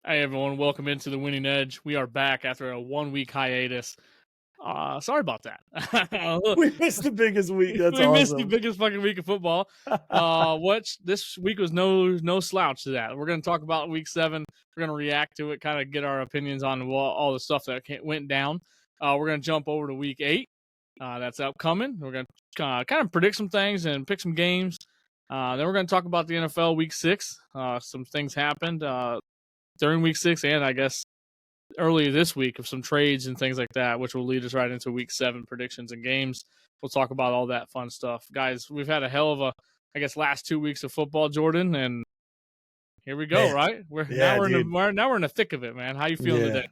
Hey everyone, welcome into the Winning Edge. We are back after a 1 week hiatus. Sorry about that. We missed the biggest week. That's We missed the awesome. biggest fucking week of football. Which this week was no slouch to that. We're gonna talk about week 7. We're gonna react to it, kind of get our opinions on all the stuff that went down. We're gonna jump over to week 8. That's upcoming. We're gonna kind of predict some things and pick some games. Then we're gonna talk about the NFL week 6. Some things happened during week 6, and I guess earlier this week of some trades and things like that, which will lead us right into week 7 predictions and games. We'll talk about all that fun stuff. Guys, we've had a hell of last 2 weeks of football, Jordan, and here we go, Man, right? yeah, We're dude. in the thick of it, man. How you feeling Yeah. today?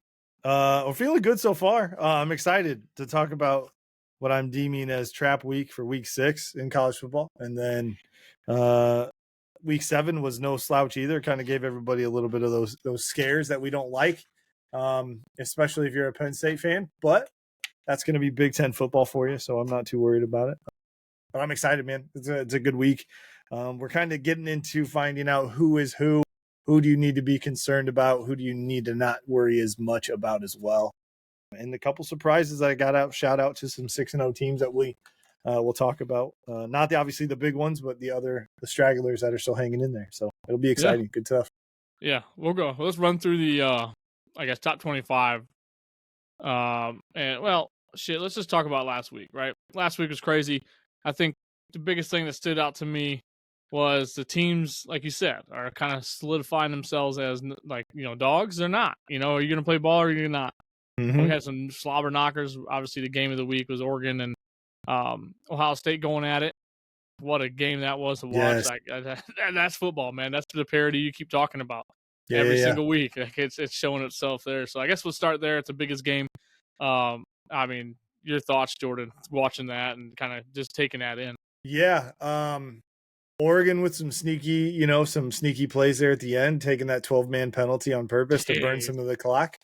We're feeling good so far. I'm excited to talk about what I'm deeming as trap week for week 6 in college football. And then week 7 was no slouch either. Kind of gave everybody a little bit of those scares that we don't like, especially if you're a Penn State fan. But that's going to be Big Ten football for you, so I'm not too worried about it. But I'm excited, man. It's a good week. We're kind of getting into finding out who is who. Who do you need to be concerned about? Who do you need to not worry as much about as well? And the couple surprises I got out. Shout out to some 6-0 teams that we'll talk about. Not obviously the big ones, but the stragglers that are still hanging in there. So it'll be exciting. Yeah. Good stuff. Yeah, we'll go. Let's run through the top 25. And well, shit, let's just talk about last week, right? Last week was crazy. I think the biggest thing that stood out to me was the teams, like you said, are kind of solidifying themselves as dogs. They're not. Are you going to play ball or are you not? Mm-hmm. We had some slobber knockers. Obviously, the game of the week was Oregon and Ohio State going at it. What a game that was to watch! Yes. That's football, man. That's the parity you keep talking about every Yeah. single week. Like it's showing itself there. So I guess we'll start there. It's the biggest game. I mean, your thoughts, Jordan, watching that and kind of just taking that in. Yeah. Oregon with some sneaky plays there at the end, taking that 12-man penalty on purpose to burn some of the clock.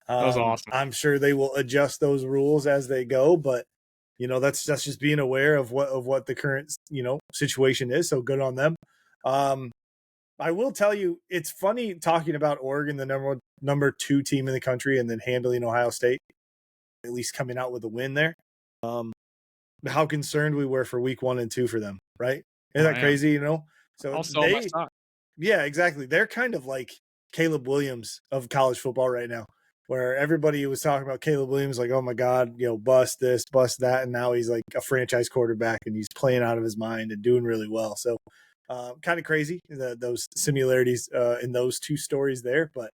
That was awesome. I'm sure they will adjust those rules as they go, but that's just being aware of what the current situation is. So good on them. I will tell you, it's funny talking about Oregon, the number 2 team in the country, and then handling Ohio State, at least coming out with a win there. How concerned we were for week 1 and 2 for them, right? Isn't that crazy, So yeah, exactly. They're kind of like Caleb Williams of college football right now, where everybody was talking about Caleb Williams like, oh my God, bust this, bust that. And now he's like a franchise quarterback and he's playing out of his mind and doing really well. So kind of crazy, those similarities in those two stories there. But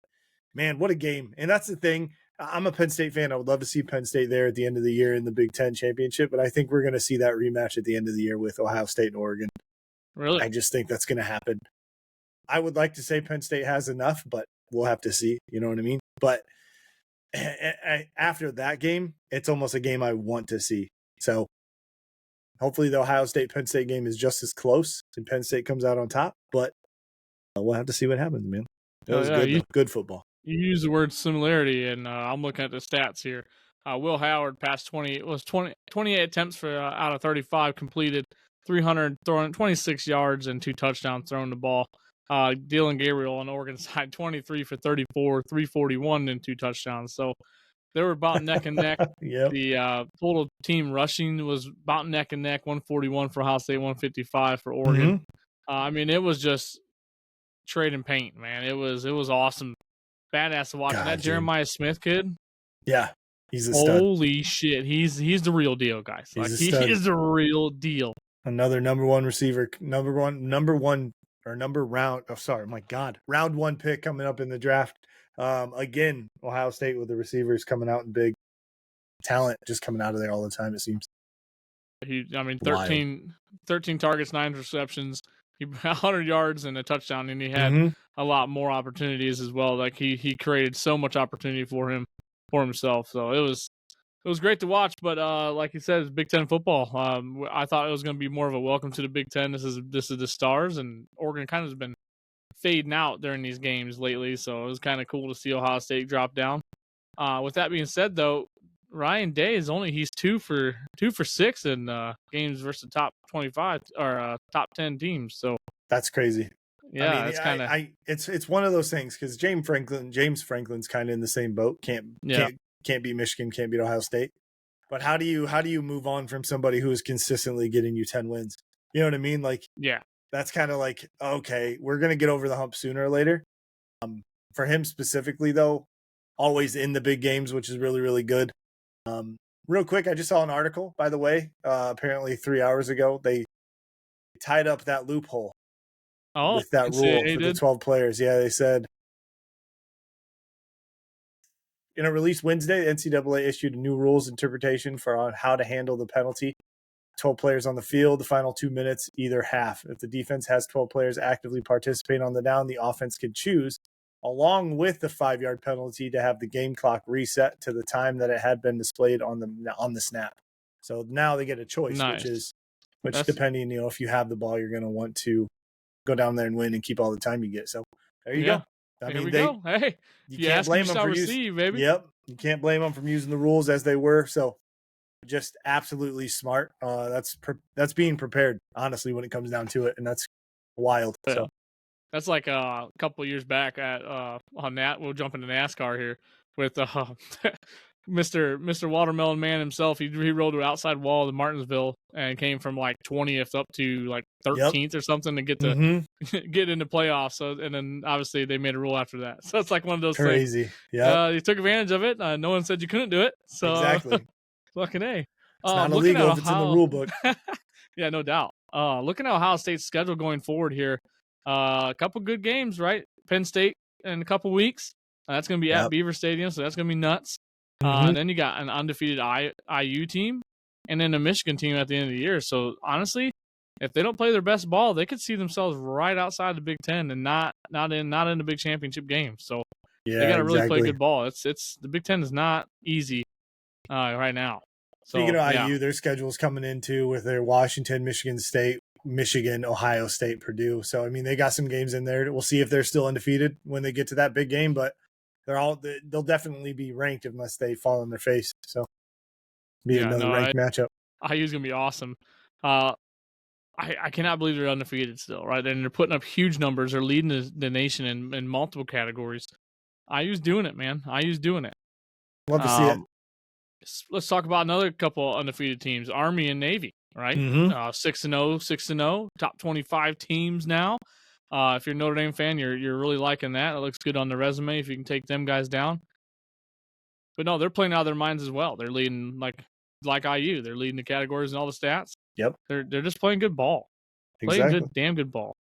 man, what a game. And that's the thing. I'm a Penn State fan. I would love to see Penn State there at the end of the year in the Big Ten championship, but I think we're going to see that rematch at the end of the year with Ohio State and Oregon. Really? I just think that's going to happen. I would like to say Penn State has enough, but we'll have to see. You know what I mean? But after that game, it's almost a game I want to see. So hopefully the Ohio State-Penn State game is just as close and Penn State comes out on top, but we'll have to see what happens, man. It was good, though. Good football. You use the word similarity, and I'm looking at the stats here. Will Howard passed 28 attempts for out of 35 completed, 26 yards and 2 touchdowns throwing the ball. Dylan Gabriel on Oregon side, 23 for 34, 341 and 2 touchdowns. So they were about neck and neck. Yep. The total team rushing was about neck and neck, 141 for Ohio State, 155 for Oregon. Mm-hmm. I mean, it was just trade and paint, man. It was awesome. Badass to watch. That Jeremiah Smith kid. Yeah. He's a stud. Holy shit. He's the real deal, guys. He is the real deal. Another number 1 receiver, round 1 pick coming up in the draft. Again, Ohio State with the receivers coming out in big talent, just coming out of there all the time, it seems. 13 targets, 9 receptions. He 100 yards and a touchdown, and he had a lot more opportunities as well. Like he created so much opportunity for himself. So it was great to watch. But like you said, it's Big Ten football. I thought it was going to be more of a welcome to the Big Ten. This is the Stars, and Oregon kind of has been fading out during these games lately. So it was kind of cool to see Ohio State drop down. With that being said, though, Ryan Day is he's 2 for 6 in games versus top 25 or top 10 teams. So that's crazy. I Yeah, mean, it's kind of it's one of those things because James Franklin's kind of in the same boat. yeah, Can't beat Michigan, can't beat Ohio State. But how do you move on from somebody who is consistently getting you 10 wins? You know what I mean? Like yeah, that's kind of like, okay, we're gonna get over the hump sooner or later. For him specifically, though, always in the big games, which is really, really good. Real quick, I just saw an article, by the way. Apparently 3 hours ago, they tied up that loophole oh, with that rule NCAA for the did. 12 players. Yeah, they said in a release Wednesday, NCAA issued a new rules interpretation for on how to handle the penalty. 12 players on the field, the final 2 minutes, either half. If the defense has 12 players actively participating on the down, the offense can choose, along with the 5-yard penalty, to have the game clock reset to the time that it had been displayed on the snap. So now they get a choice, Nice. which That's depending, if you have the ball, you're going to want to go down there and win and keep all the time you get. So there you yeah. go. I Here mean, we go. Hey, you if you can't ask 'em, you blame them shall for using. receive, baby. Yep, you can't blame them from using the rules as they were. So just absolutely smart. That's being prepared, honestly, when it comes down to it, and that's wild. Yeah. So That's like a couple of years back at on that. We'll jump into NASCAR here with Mr. Watermelon Man himself. He rode the outside wall of Martinsville and came from like 20th up to like 13th or something to get to get into playoffs. So and then obviously they made a rule after that. So it's like one of those things. crazy. Yeah, You took advantage of it. No one said you couldn't do it. So exactly. fucking A. It's not Looking at illegal if it's in the rule book. yeah, no doubt. Looking at Ohio State's schedule going forward here, a couple good games, right? Penn State in a couple weeks. That's going to be at Yep. Beaver Stadium, so that's going to be nuts. Mhm. And then you got an undefeated IU team, and then a Michigan team at the end of the year. So honestly, if they don't play their best ball, they could see themselves right outside the Big Ten and not in the big championship game. So Yeah, they got to really play exactly. good ball. It's the Big Ten is not easy right now. Speaking So, of yeah. IU, their schedule's coming in too with their Washington, Michigan State, Michigan, Ohio State, Purdue. So I mean, they got some games in there. We'll see if they're still undefeated when they get to that big game, but they'll definitely be ranked unless they fall on their face. So be another ranked matchup. IU is gonna be awesome. I cannot believe they're undefeated still, right? And they're putting up huge numbers. They're leading the nation in multiple categories. IU's doing it, man. IU's doing it. Love to see it. Let's talk about another couple undefeated teams, Army and Navy, right? Mhm. 6-0, top 25 teams now. If you're a Notre Dame fan, you're really liking that. It looks good on the resume if you can take them guys down. But no, they're playing out of their minds as well. They're leading like IU. They're leading the categories and all the stats. Yep. They're just playing good ball. Playing Exactly. good, damn good ball.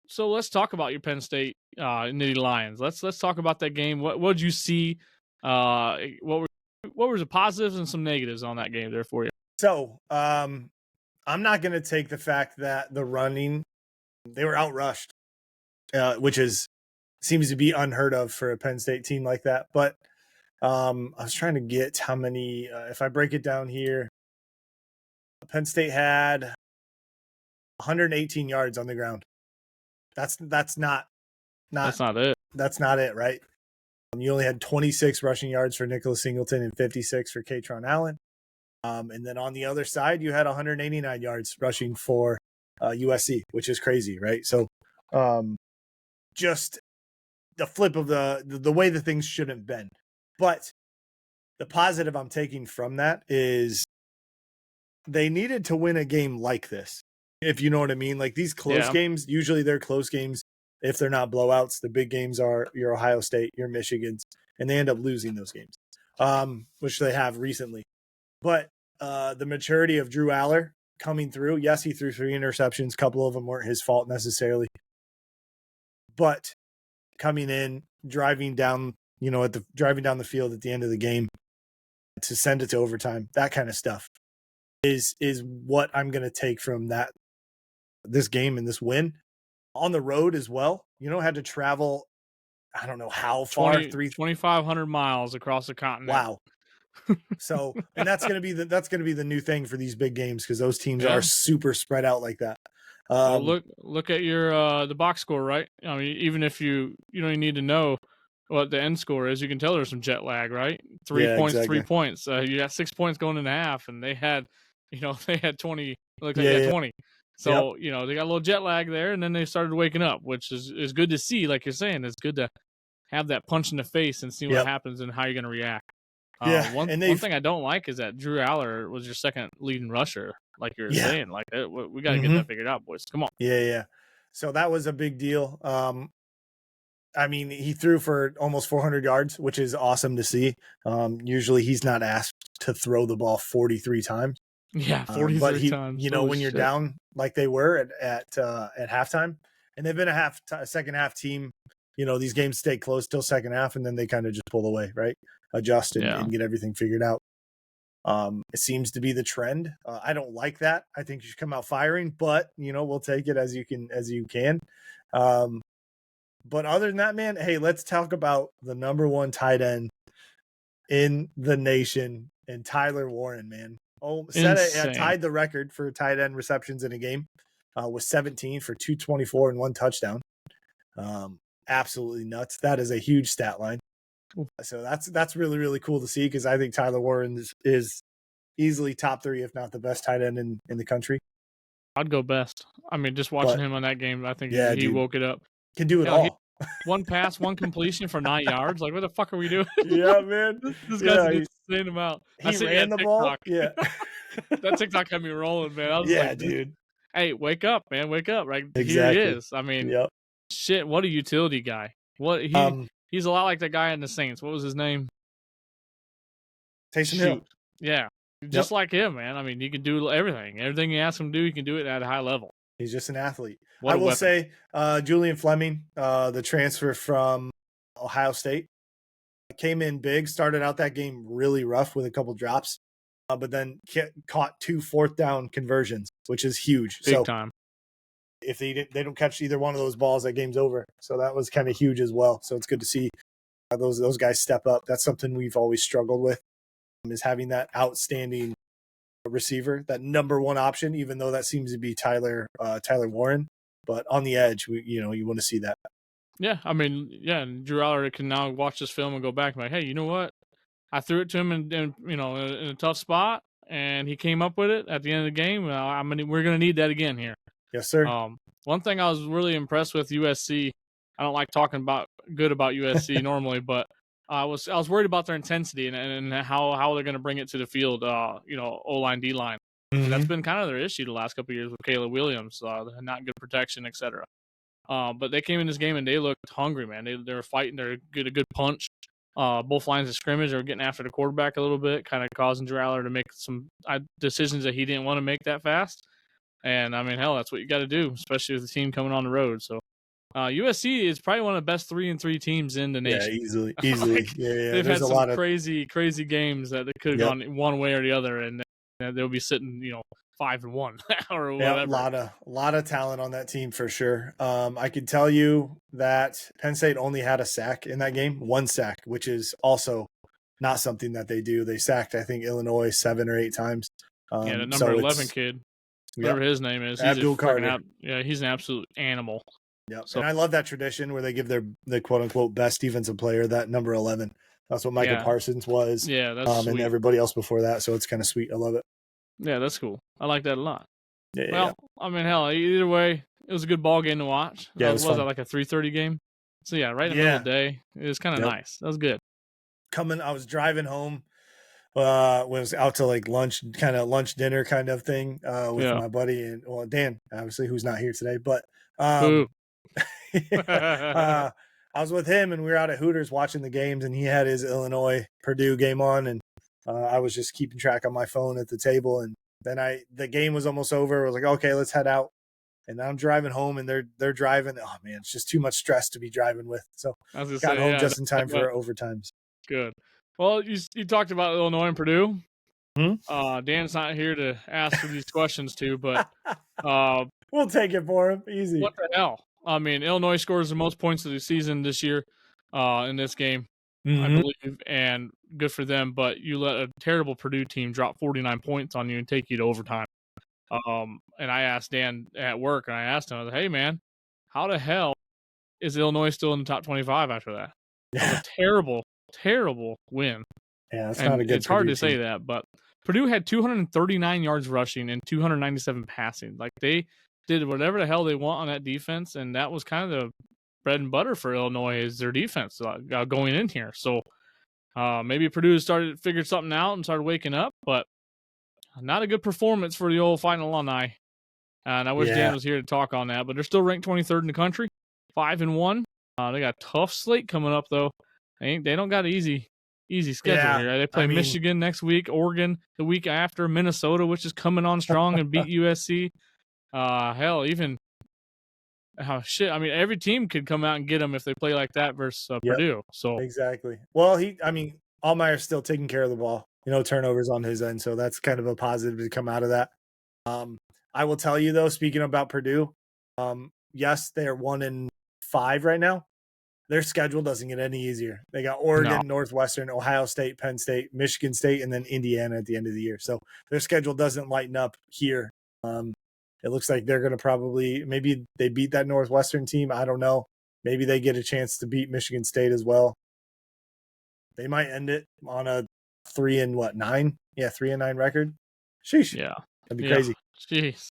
So let's talk about your Penn State Nittany Lions. Let's talk about that game. What did you see? What were the positives and some negatives on that game there for you? So, I'm not going to take the fact that the running, they were outrushed, which seems to be unheard of for a Penn State team like that. But I was trying to get how many, if I break it down here, Penn State had 118 yards on the ground. That's not it. That's not it, right? You only had 26 rushing yards for Nicholas Singleton and 56 for Katron Allen. And then on the other side, you had 189 yards rushing for USC, which is crazy, right? So just the flip of the way the things should have been. But the positive I'm taking from that is they needed to win a game like this, if you know what I mean. Like these close games, usually they're close games. If they're not blowouts, the big games are your Ohio State, your Michigans, and they end up losing those games, which they have recently. But the maturity of Drew Aller coming through, yes, he threw 3 interceptions. A couple of them weren't his fault necessarily. But coming in, driving down the field at the end of the game to send it to overtime, that kind of stuff is what I'm going to take from this game and this win. On the road as well, had to travel, I don't know how far, 2,500 miles across the continent. Wow. So, and that's going to be the new thing for these big games because those teams are super spread out like that. Well, look at your the box score, right? I mean, even if you don't even need to know what the end score is, you can tell there's some jet lag, right? 3 points, exactly. 3 points. You got 6 points going into half, and they had 20. Look like they had 20. Yep. So, you know, they got a little jet lag there, and then they started waking up, which is good to see. Like you're saying, it's good to have that punch in the face and see what Yep. happens and how you're going to react. Yeah. One And one they've thing I don't like is that Drew Aller was your second leading rusher, like you were yeah. saying. Like we got to get hmm that figured out, boys. Come on. Yeah, yeah. So that was a big deal. I mean, he threw for almost 400 yards, which is awesome to see. Usually he's not asked to throw the ball 43 times. Yeah, But 43 he, times. you know, Holy when you're shit. down like they were at halftime, and they've been a second half team, you know, these games stay close till second half, and then they kind of just pull away, right? Adjust Yeah. and get everything figured out. It seems to be the trend. I don't like that. I think you should come out firing, but you know, we'll take it as you can. But other than that, man, hey, let's talk about the number one tight end in the nation and Tyler Warren, man. Oh, Insane. tied the record for tight end receptions in a game with 17 for 224 and one touchdown. Absolutely nuts. That is a huge stat line. So that's really, really cool to see because I think Tyler Warren is easily top 3, if not the best tight end in the country. I'd go best. I mean, just watching But him on that game, I think yeah, he dude, woke it up. can do it Hell, he all. one pass, one completion for 9 yards. Like, what the fuck are we doing? Yeah, man. This guy's Yeah, an insane amount. I he seen ran that the ball. TikTok. Yeah. That TikTok had me rolling, man. I was Yeah, like, dude. hey, wake up, man, wake up! Right here he Exactly. is. I mean, Yep. shit, what a utility guy. What he's a lot like that guy in the Saints. What was his name? Taysom Hill. Shoot, yeah, Yep. just like him, man. I mean, he can do everything. Everything you ask him to do, he can do it at a high level. He's just an athlete. What I a will weapon. say, Julian Fleming, the transfer from Ohio State, came in big, started out that game really rough with a couple drops, but then caught 2 4th down conversions, which is huge. Big So time. if they don't catch either one of those balls, that game's over. So that was kind of huge as well. So it's good to see those guys step up. That's something we've always struggled with, is having that outstanding receiver, that number one option, even though that seems to be Tyler Warren. But on the edge, you want to see that. Yeah, I mean, yeah, and Drew Aller can now watch this film and go back and be like, hey, you know what? I threw it to him in a tough spot, and he came up with it at the end of the game. We're going to need that again here. Yes, sir. One thing I was really impressed with USC. I don't like talking about USC normally, but I was worried about their intensity and how they're going to bring it to the field. O-line, D-line. And that's been kind of their issue the last couple of years with Caleb Williams, not good protection, etc. But they came in this game and they looked hungry, man. They were fighting. They're a good punch. Both lines of scrimmage are getting after the quarterback a little bit, kind of causing Drew Aller to make some decisions that he didn't want to make that fast. And I mean, hell, that's what you got to do, especially with the team coming on the road. So USC is probably one of the best 3-3 teams in the nation. Yeah, easily. Like, yeah. They've There's had a some lot of crazy games that could have gone one way or the other, and they'll be sitting, 5-1 or whatever. Yeah, a lot of talent on that team for sure. I can tell you that Penn State only had a sack in that game, 1 sack, which is also not something that they do. They sacked, I think, Illinois 7 or 8 times. Yeah, the number 11 kid, whatever his name is, he's Abdul Carter. He's an absolute animal. Yeah, so, and I love that tradition where they give the quote unquote best defensive player that number 11. That's what Micah Parsons was. Yeah, that's and everybody else before that. So it's kind of sweet. I love it. Yeah, that's cool. I like that a lot. Yeah, well, I mean, hell, either way, it was a good ball game to watch. Yeah, it was that like a 3:30 game? So yeah, right in the middle of the day. It was kind of nice. That was good. I was driving home. Was out to like lunch dinner kind of thing with my buddy and Dan, obviously, who's not here today, but I was with him and we were out at Hooters watching the games, and he had his Illinois Purdue game on, and I was just keeping track on my phone at the table, and then the game was almost over. I was like, okay, let's head out. And I'm driving home, and they're driving. Oh man, it's just too much stress to be driving with. So got home just in time for overtimes. Good. Well, you talked about Illinois and Purdue. Mm-hmm. Dan's not here to ask these questions to, but we'll take it for him. Easy. What the hell? I mean, Illinois scores the most points of the season this year in this game, I believe, and good for them. But you let a terrible Purdue team drop 49 points on you and take you to overtime. And I asked Dan at work, and I asked him, I was like, hey, man, how the hell is Illinois still in the top 25 after that? That was a terrible win. Yeah, that's not a good. It's hard to say that, but Purdue had 239 yards rushing and 297 passing. Like they did whatever the hell they want on that defense, and that was kind of the bread and butter for Illinois is their defense going in here. So maybe Purdue figured something out and started waking up, but not a good performance for the old Fighting Illini. And I wish Dan was here to talk on that, but they're still ranked 23rd in the country, 5-1. They got a tough slate coming up though. They don't got an easy schedule here. They play Michigan next week, Oregon the week after, Minnesota, which is coming on strong and beat USC. Hell, even shit. I mean, every team could come out and get them if they play like that versus Purdue. So exactly. Well, Allmeyer's still taking care of the ball. Turnovers on his end, so that's kind of a positive to come out of that. I will tell you though, speaking about Purdue, yes, they are 1-5 right now. Their schedule doesn't get any easier. They got Oregon, Northwestern, Ohio State, Penn State, Michigan State, and then Indiana at the end of the year. So their schedule doesn't lighten up here. It looks like they're going to maybe they beat that Northwestern team. I don't know. Maybe they get a chance to beat Michigan State as well. They might end it on a 3-9? Yeah, 3-9 record. Sheesh. Yeah. That'd be crazy. Jeez.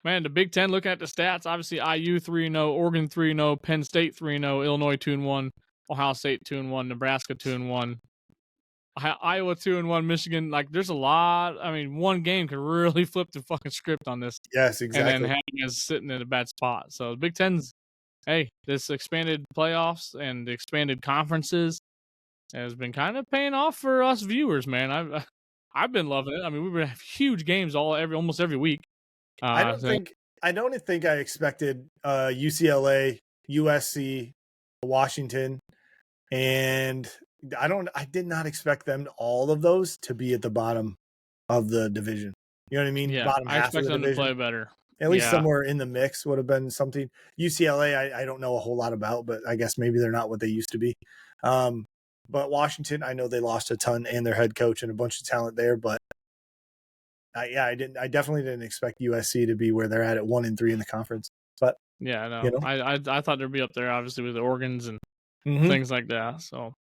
Man, the Big Ten, looking at the stats, obviously IU 3-0, Oregon 3-0, Penn State 3-0, Illinois 2-1, Ohio State 2-1, Nebraska 2-1, Iowa 2-1, Michigan. Like, there's a lot. I mean, one game could really flip the fucking script on this. Yes, exactly. And then having us sitting in a bad spot. So the Big Ten's, hey, this expanded playoffs and the expanded conferences has been kind of paying off for us viewers, man. I've been loving it. I mean, we've been having huge games almost every week. I don't think I expected UCLA, USC, Washington, and I did not expect them, all of those, to be at the bottom of the division. You know what I mean? Yeah, bottom I half expect of the them division. to play better. At least somewhere in the mix would have been something. UCLA, I don't know a whole lot about, but I guess maybe they're not what they used to be. But Washington, I know they lost a ton and their head coach and a bunch of talent there, but I definitely didn't expect USC to be where they're at 1-3 in the conference. But yeah, no, I thought they'd be up there, obviously, with the Oregons and things like that. So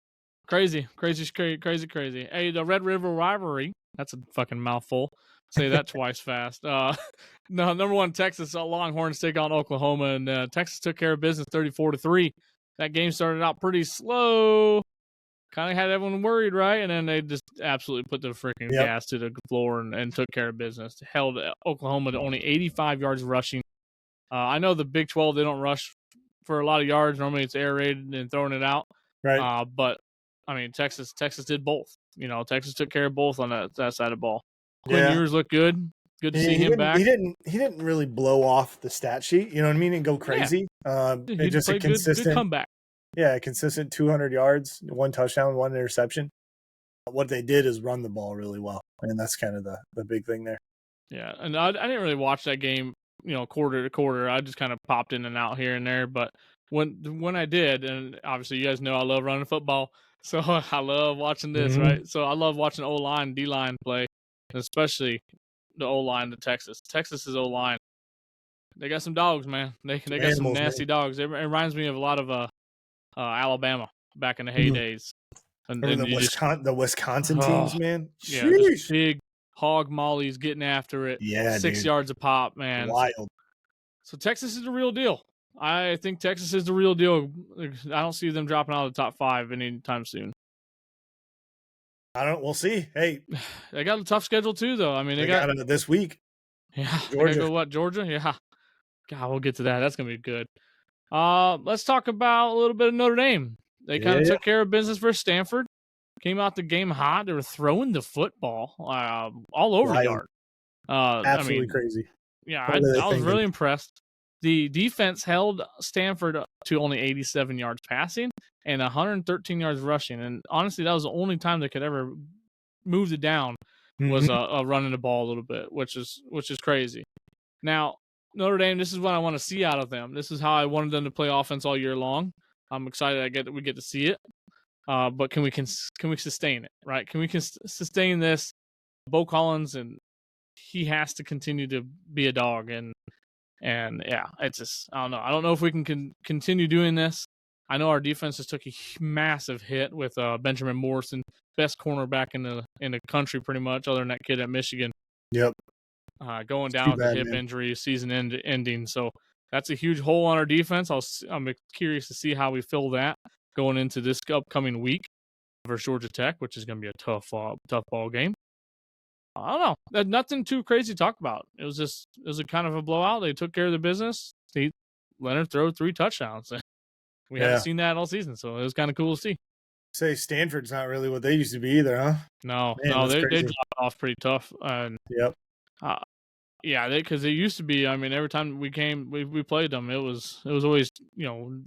crazy. Hey, the Red River rivalry. That's a fucking mouthful. Say that twice fast. No, number one, Texas Longhorns take on Oklahoma, and Texas took care of business 34-3. That game started out pretty slow. Kind of had everyone worried, right? And then they just absolutely put the freaking gas to the floor and took care of business. Held Oklahoma to only 85 yards rushing. I know the Big 12, they don't rush for a lot of yards. Normally it's air raid and throwing it out. Right. But, I mean, Texas did both. Texas took care of both on that side of the ball. Quinn Ewers looked good. Good to see him back. He didn't really blow off the stat sheet, you know what I mean, and go crazy. He just a consistent good comeback. Yeah, consistent 200 yards, 1 touchdown, 1 interception. What they did is run the ball really well, and that's kind of the big thing there. Yeah, and I didn't really watch that game, quarter to quarter. I just kind of popped in and out here and there. But when I did, and obviously you guys know I love running football, so I love watching this, right? So I love watching O-line, D-line play, especially the O-line to Texas. Texas's O-line, they got some dogs, man. They got some nasty dogs. It reminds me of a lot of Alabama back in the heydays. And the Wisconsin teams, man. Yeah, just big hog mollies getting after it. Yeah, 6 yards a pop, man. Wild. So Texas is the real deal. I think Texas is the real deal. I don't see them dropping out of the top 5 anytime soon. We'll see. Hey, they got a tough schedule too, though. I mean, they got this week. Yeah, Georgia. Georgia? Yeah. God, we'll get to that. That's gonna be good. Let's talk about a little bit of Notre Dame. They kind of took care of business versus Stanford. Came out the game hot. They were throwing the football all over the yard. Absolutely crazy. Yeah, I was really impressed. The defense held Stanford to only 87 yards passing and 113 yards rushing. And honestly, that was the only time they could ever move it down was running the ball a little bit, which is crazy. Now, Notre Dame, this is what I want to see out of them. This is how I wanted them to play offense all year long. I'm excited we get to see it. But can we sustain it, right? Can we sustain this? Bo Collins, and he has to continue to be a dog. And yeah, it's just, I don't know. I don't know if we can continue doing this. I know our defense just took a massive hit with Benjamin Morrison, best cornerback in the country pretty much, other than that kid at Michigan. Yep. going It's down too with a bad, hip man. injury, season ending. So that's a huge hole on our defense. I'm curious to see how we fill that going into this upcoming week versus Georgia Tech, which is going to be a tough ball game. I don't know. Nothing too crazy to talk about. It was a kind of a blowout. They took care of the business. Leonard throw 3 touchdowns. We haven't Yeah. seen that all season, so it was kind of cool to see. Say Stanford's not really what they used to be either, huh? No, Man, that's they crazy. dropped off pretty tough, and Yep. uh, yeah, because they used to be. I mean, every time we played them, it was always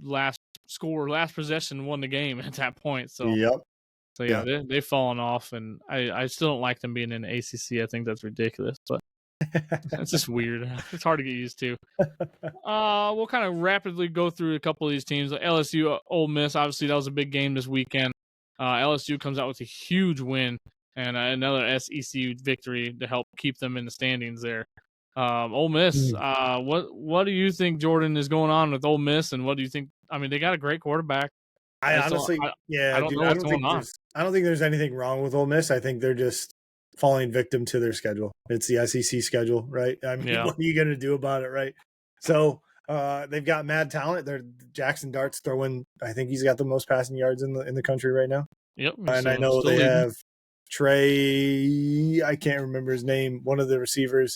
last score, last possession won the game at that point. Yep. So yeah, Yeah. they've fallen off, and I still don't like them being in the ACC. I think that's ridiculous, but it's just weird. It's hard to get used to. We'll kind of rapidly go through a couple of these teams. LSU, Ole Miss. Obviously, that was a big game this weekend. LSU comes out with a huge win and another SEC victory to help keep them in the standings there. Ole Miss. What do you think, Jordan, is going on with Ole Miss, and what do you think? I mean, they got a great quarterback. I honestly, I yeah, don't dude. know what's going on. I don't think there's anything wrong with Ole Miss. I think they're just falling victim to their schedule. It's the SEC schedule, right? I mean, Yeah. what are you gonna do about it, right? So they've got mad talent. They're Jackson Dart's throwing. I think he's got the most passing yards in the country right now. Yep. And I know they have Trey. I can't remember his name. One of the receivers.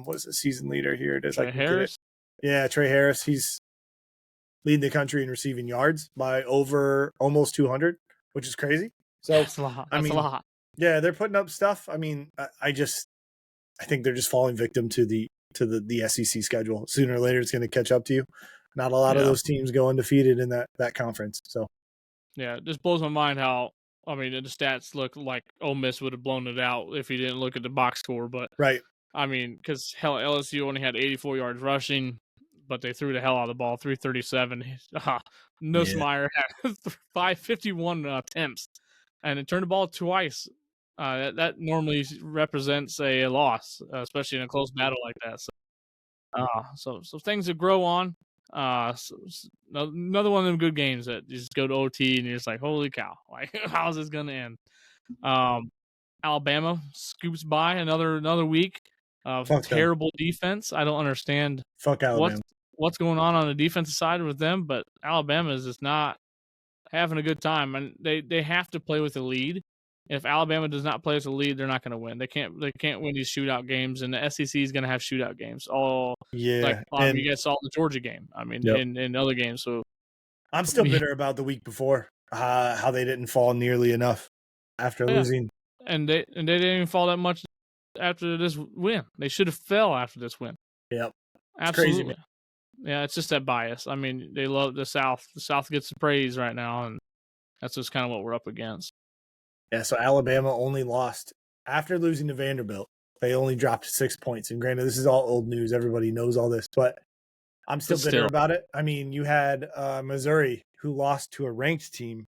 What is the season leader here? It is. Trey Harris. Yeah, Trey Harris. He's leading the country in receiving yards by over almost 200, which is crazy. So that's a lot. That's a lot. Yeah, they're putting up stuff. I mean, I think they're just falling victim to the SEC schedule. Sooner or later, it's going to catch up to you. Not a lot of those teams go undefeated in that conference. So yeah, it just blows my mind how. I mean, the stats look like Ole Miss would have blown it out if you didn't look at the box score. But right, I mean, because hell, LSU only had 84 yards rushing, but they threw the hell out of the ball, 337. Nussmeier had 551 attempts, and it turned the ball twice. That normally represents a loss, especially in a close battle like that. So things that grow on. Another one of them good games that you just go to OT and you're just like, holy cow, like how's this gonna end? Alabama scoops by another week of terrible defense. I don't understand what's going on the defensive side with them, but Alabama is just not having a good time, and they have to play with a lead. If Alabama does not play with a lead, they're not going to win. They can't win these shootout games, and the SEC is going to have shootout games. You guys saw the Georgia game. I mean, in other games. So I'm still bitter about the week before how they didn't fall nearly enough after losing, and they didn't even fall that much after this win. They should have fell after this win. Yep, absolutely. Crazy, yeah, it's just that bias. I mean, they love the South. The South gets the praise right now, and that's just kind of what we're up against. Yeah, so Alabama only lost after losing to Vanderbilt. They only dropped 6 points. And granted, this is all old news. Everybody knows all this, but I'm still bitter about it. I mean, you had Missouri, who lost to a ranked team,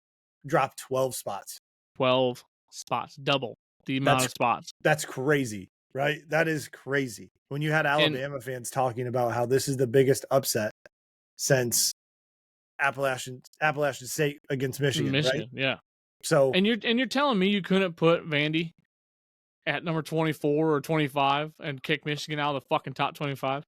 drop 12 spots. 12 spots, double the amount of spots. That's crazy, right? That is crazy. When you had Alabama fans talking about how this is the biggest upset since Appalachian State against Michigan, right? Yeah. So and you're telling me you couldn't put Vandy at number 24 or 25 and kick Michigan out of the fucking top 25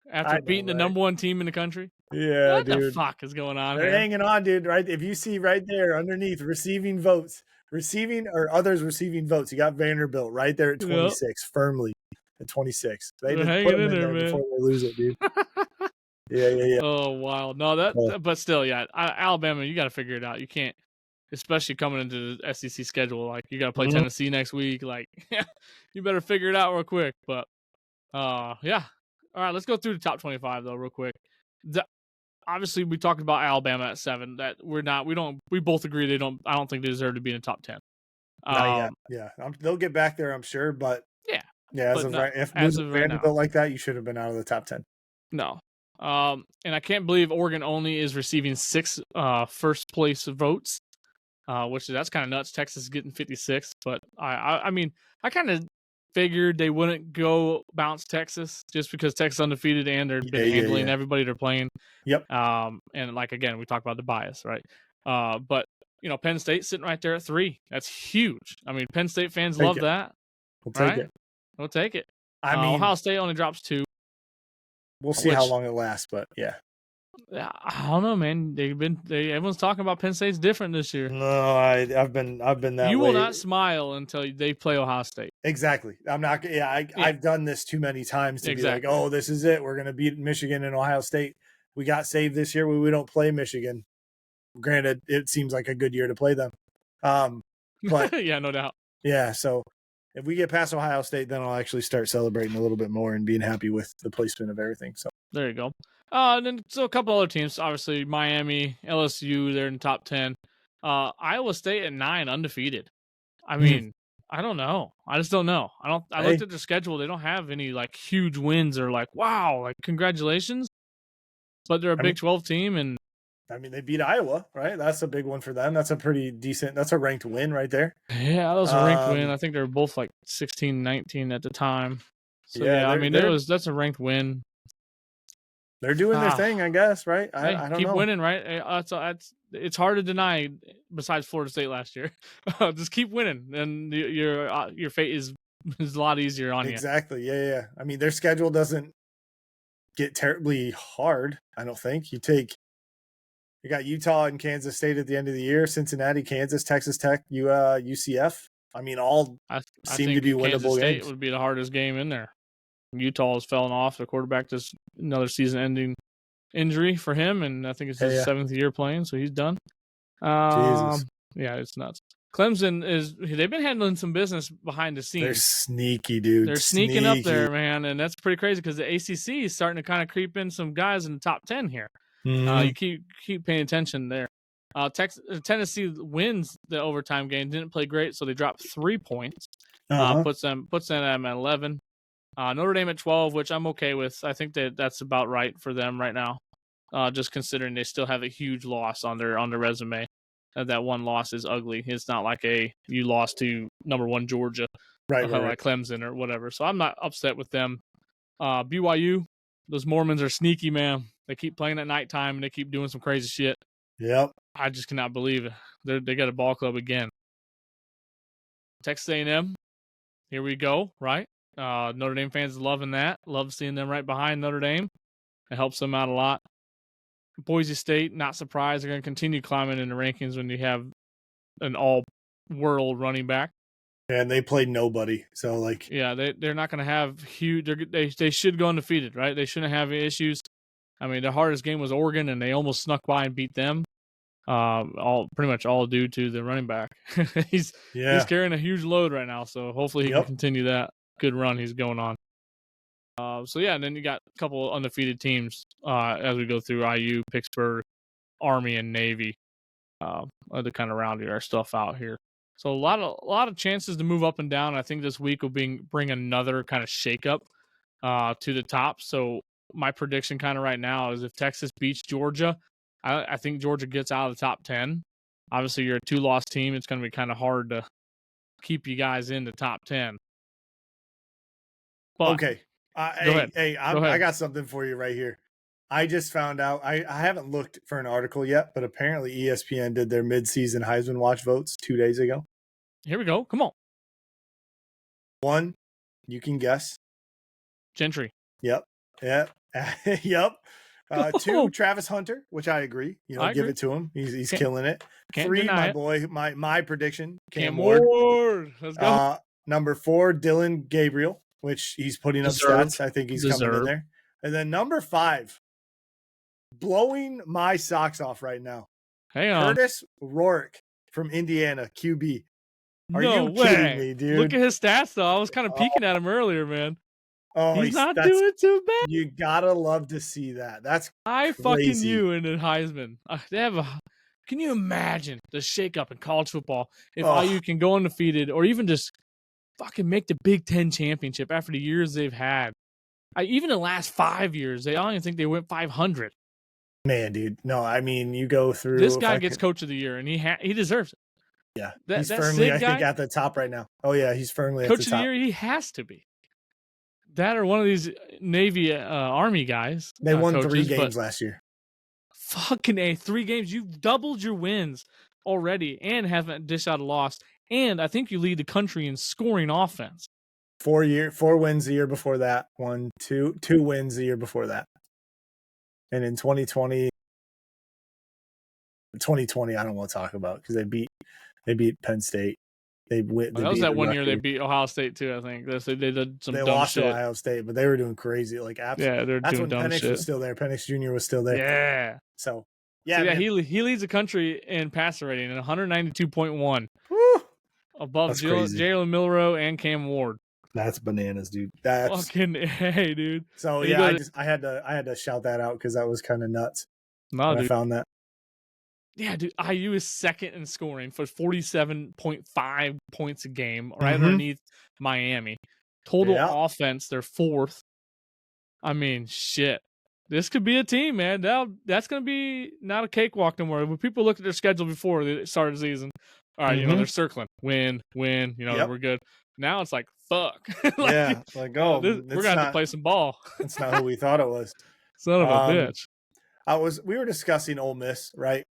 after beating the number 1 team in the country? Yeah, what dude. the fuck is going on? They're hanging on, dude. Right? If you see right there underneath receiving votes, others receiving votes, you got Vanderbilt right there at 26, firmly at 26. They just put them in there before they lose it, dude. Yeah. Oh wow, no, but still, yeah, Alabama, you got to figure it out. You can't. Especially coming into the SEC schedule, like you got to play Tennessee next week. Like, you better figure it out real quick. But, yeah. All right, let's go through the top 25 though, real quick. Obviously, we talked about Alabama at 7. That we both agree I don't think they deserve to be in the top 10. Yeah. They'll get back there, I'm sure. But yeah. If losing Vanderbilt like that, you should have been out of the top 10. No. And I can't believe Oregon only is receiving 6 first place votes. That's kind of nuts. Texas is getting 56, but I mean, I kind of figured they wouldn't go bounce Texas just because Texas undefeated and they've been handling everybody they're playing. Yep. And like again, we talked about the bias, right? But Penn State sitting right there at 3. That's huge. I mean, Penn State fans love that. We'll take it. We'll take it. I mean, Ohio State only drops 2. we'll see how Which, long it lasts, but yeah. I don't know, man. Everyone's talking about Penn State's different this year. No, I've been that You will way. not smile until they play Ohio State. Exactly. I'm not. Yeah, I've done this too many times to be like, oh, this is it. We're gonna beat Michigan and Ohio State. We got saved this year. We don't play Michigan. Granted, it seems like a good year to play them. But yeah, no doubt. yeah, so if we get past Ohio State, then I'll actually start celebrating a little bit more and being happy with the placement of everything. So there you go. And then so a couple other teams, obviously Miami, LSU, they're in the top 10. Iowa State at 9, undefeated. I mean, I don't know. I just don't know. I looked at their schedule. They don't have any like huge wins or like wow, like congratulations. But they're a Big 12 team, and I mean, they beat Iowa, right? That's a big one for them. That's a pretty decent. That's a ranked win right there. Yeah, that was a ranked win. I think they were both like 16-19 at the time. So yeah, I mean, that's a ranked win. They're doing their thing, I guess, right? I don't know. Keep winning, right? It's hard to deny. Besides Florida State last year, just keep winning, and your fate is a lot easier on you. Exactly. Yeah. I mean, their schedule doesn't get terribly hard. I don't think. You got Utah and Kansas State at the end of the year, Cincinnati, Kansas, Texas Tech, UCF. I mean, all seem to be winnable Kansas State games. Would be the hardest game in there. Utah has fallen off. The quarterback just another season-ending injury for him, and I think it's his 7th year playing, so he's done. Jesus. Yeah, it's nuts. Clemson they've been handling some business behind the scenes. They're sneaky, dude. They're sneaking up there, man, and that's pretty crazy because the ACC is starting to kind of creep in some guys in the top 10 here. You keep paying attention there. Tennessee wins the overtime game. Didn't play great, so they dropped 3 points. Puts them at 11. Notre Dame at 12, which I'm okay with. I think that's about right for them right now. Just considering they still have a huge loss on their resume. That one loss is ugly. It's not like you lost to number 1 Georgia, right. Like Clemson or whatever. So I'm not upset with them. BYU, those Mormons are sneaky, man. They keep playing at nighttime and they keep doing some crazy shit. Yep. I just cannot believe it. They got a ball club again. Texas A&M, here we go, right? Notre Dame fans loving that. Love seeing them right behind Notre Dame. It helps them out a lot. Boise State, not surprised. They're going to continue climbing in the rankings when you have an all-world running back. And they played nobody. So, like... Yeah, they're not going to have huge... They should go undefeated, right? They shouldn't have issues. I mean, their hardest game was Oregon, and they almost snuck by and beat them. Pretty much all due to the running back. He's carrying a huge load right now, so hopefully he can continue that good run he's going on. And then you got a couple of undefeated teams as we go through IU, Pittsburgh, Army, and Navy to kind of round our stuff out here. So a lot of chances to move up and down. I think this week will bring another kind of shakeup to the top. So my prediction kind of right now is if Texas beats Georgia, I think Georgia gets out of the top 10. Obviously, you're a 2-loss team. It's going to be kind of hard to keep you guys in the top 10. But, okay. I got something for you right here. I just found out, I haven't looked for an article yet, but apparently ESPN did their midseason Heisman Watch votes 2 days ago. Here we go. Come on. 1, you can guess. Gentry. Yep. Yep. 2, Travis Hunter, which I agree. Give it to him. He's killing it. 3, my boy, my prediction, Cam Ward. Let's go. Number 4, Dylan Gabriel, which he's putting up stats. I think he's coming in there. And then number 5, blowing my socks off right now. Hang on. Curtis Rourke from Indiana, QB. Are you kidding me, dude? Look at his stats, though. I was kind of peeking at him earlier, man. Oh, he's not doing too bad. You gotta love to see that. That's crazy. Fucking you in the Heisman. Can you imagine the shakeup in college football if IU can go undefeated or even just fucking make the Big Ten championship after the years they've had? Even the last 5 years, I don't even think they went 500. Man, dude. No, I mean, you go through. This guy gets Coach of the Year, and he deserves it. Yeah, he's firmly, I think, at the top right now. Oh, yeah, he's firmly at the top. Coach of the Year, he has to be. That or one of these Navy Army guys. They won 3 games last year. Fucking A, 3 games. You've doubled your wins already and haven't dished out a loss. And I think you lead the country in scoring offense. 4 wins the year before that. 2 wins the year before that. And in 2020, I don't want to talk about because they beat Penn State. They that was that one year they beat Ohio State too. I think they did some. They dumb lost shit. to Ohio State, but they were doing crazy. Like Yeah, they're that's doing when dumb Penix shit. was still there. Penix Jr. was still there. Yeah. So he leads the country in passer rating at 192.1, above Jalen Milroe and Cam Ward. That's bananas, dude. That's fucking hey, dude. So And yeah, I had to shout that out because that was kind of nuts. No, dude. I found that. Yeah, dude. IU is second in scoring for 47.5 points a game, right underneath Miami. Total offense, they're fourth. I mean, shit. This could be a team, man. That's going to be not a cakewalk no more. When people look at their schedule before they started the season, all right, they're circling, win, we're good. Now it's like, fuck. Like, we're going to have to play some ball. That's not who we thought it was. Son of a bitch. We were discussing Ole Miss, right?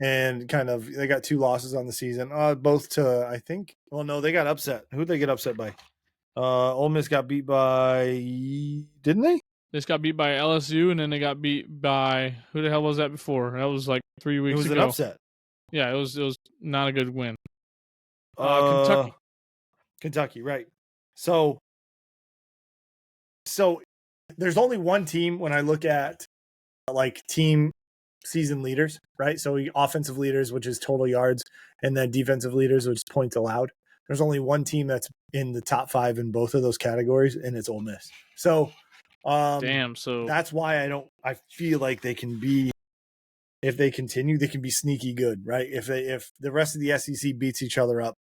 And kind of, they got 2 losses on the season, both to, I think, well, no, they got upset. Who'd they get upset by? Ole Miss got beat by, didn't they? They just got beat by LSU, and then they got beat by, who the hell was that before? That was like 3 weeks ago. It was an upset. Yeah, it was not a good win. Kentucky, right. So there's only one team when I look at like team season leaders, right? So offensive leaders, which is total yards, and then defensive leaders, which is points allowed. There's only one team that's in the top 5 in both of those categories, and it's Ole Miss. So so that's why I feel like they can be, if they continue, they can be sneaky good, right? If the rest of the SEC beats each other up,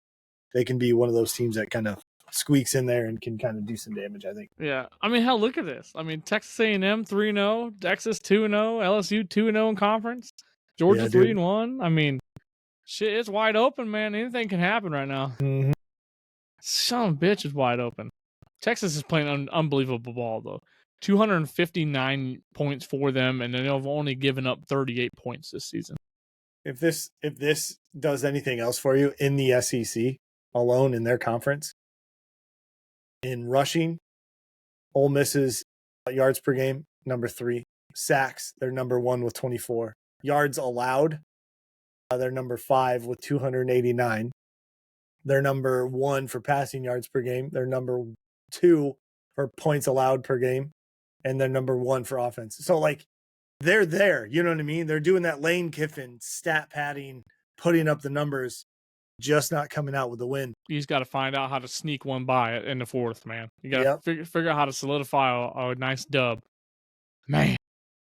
they can be one of those teams that kind of squeaks in there and can kind of do some damage, I think. Yeah. I mean, hell, look at this. I mean, Texas A&M 3-0, Texas 2-0, LSU 2-0 in conference, Georgia 3-1. I mean, shit, it's wide open, man. Anything can happen right now. Mm-hmm. Son of a bitch is wide open. Texas is playing unbelievable ball, though. 259 points for them, and they've only given up 38 points this season. If this does anything else for you, in the SEC alone in their conference, in rushing, Ole Miss's yards per game, number 3. Sacks, they're number 1 with 24. Yards allowed, they're number 5 with 289. They're number 1 for passing yards per game. They're number 2 for points allowed per game. And they're number 1 for offense. So, like, they're there. You know what I mean? They're doing that Lane Kiffin stat padding, putting up the numbers, just not coming out with the win. You just got to find out how to sneak one by in the fourth, man. You got to figure out how to solidify a nice dub. Man.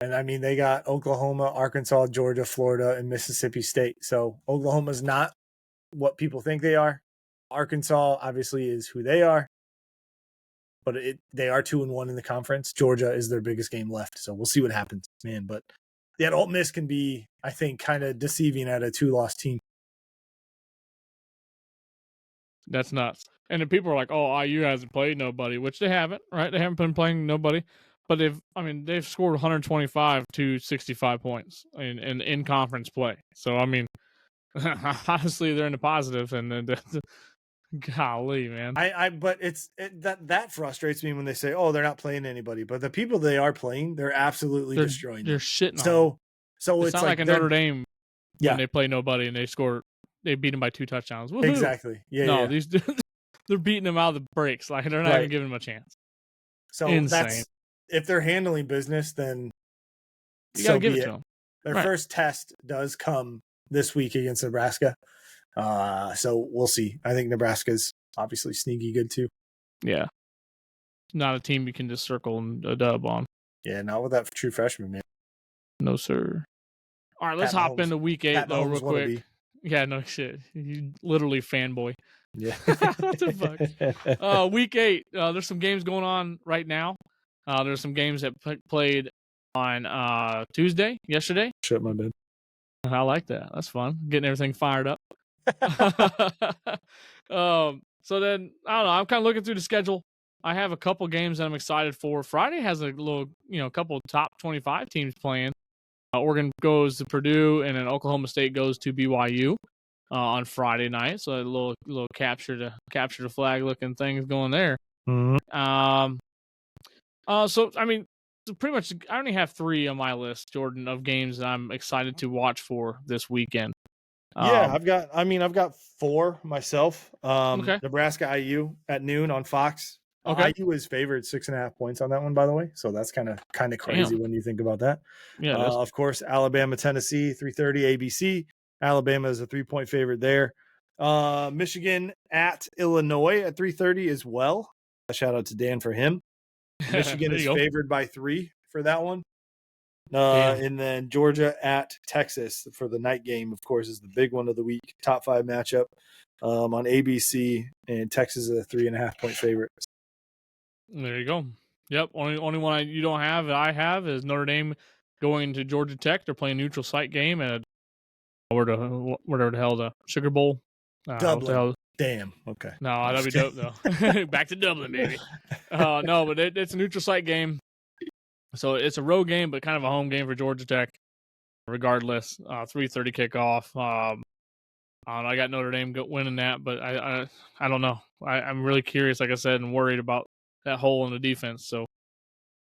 And, I mean, they got Oklahoma, Arkansas, Georgia, Florida, and Mississippi State. So, Oklahoma's not what people think they are. Arkansas, obviously, is who they are. But they are 2-1 in the conference. Georgia is their biggest game left. So we'll see what happens, man. But yeah, Ole Miss can be, I think, kind of deceiving at a 2-loss team. That's nuts. And then people are like, oh, IU hasn't played nobody, which they haven't, right? They haven't been playing nobody. But they've scored 125 to 65 points in conference play. So, I mean, honestly, they're in the positive. And golly, man. But that frustrates me when they say, oh, they're not playing anybody. But the people they are playing, they're absolutely destroying. They're shitting on them. So it's not like a Notre Dame when they play nobody and they beat them by 2 touchdowns. Woo-hoo. Exactly. Yeah. No, these they're beating them out of the breaks. Like, they're not even giving them a chance. So insane. If they're handling business, then you gotta give it to them. Their first test does come this week against Nebraska. So we'll see. I think Nebraska's obviously sneaky good too. Yeah. Not a team you can just circle a dub on. Yeah, not with that true freshman, man. No, sir. All right, let's hop into week 8 though, real quick. Yeah, no shit. You literally fanboy. Yeah. What the fuck? Week 8. There's some games going on right now. There's some games that played on Tuesday, yesterday. Shit, my bad. I like that. That's fun. Getting everything fired up. So then, I don't know. I'm kind of looking through the schedule. I have a couple games that I'm excited for. Friday has a little, couple of top 25 teams playing. Oregon goes to Purdue, and then Oklahoma State goes to BYU on Friday night. So a little capture the flag looking things going there. Mhm. So I mean, so pretty much, I only have 3 on my list, Jordan, of games that I'm excited to watch for this weekend. Yeah, Um, I've got 4 myself. okay, Nebraska IU at noon on Fox. okay, IU is favored 6.5 points on that one, by the way. So that's kind of crazy damn, when you think about that. yeah, it is. Of course, Alabama, Tennessee, 3:30 ABC. Alabama is a 3-point favorite there. Michigan at Illinois at 3:30 as well. Shout out to Dan for him. Michigan There is you go. favored by 3 for that one. Damn. And then Georgia at Texas for the night game, of course, is the big one of the week. Top 5 matchup on ABC, and Texas is a 3.5 point favorite. There you go. Yep. Only one you don't have that I have is Notre Dame going to Georgia Tech. They're playing neutral site game at whatever the hell, the Sugar Bowl. What the Dublin. hell? Damn. Okay. No, I'm that'd just be dope though. Back to Dublin, baby. No, but it's a neutral site game, so it's a road game, but kind of a home game for Georgia Tech. Regardless, 3:30 kickoff. I got Notre Dame winning that, but I don't know. I'm really curious, like I said, and worried about that hole in the defense. So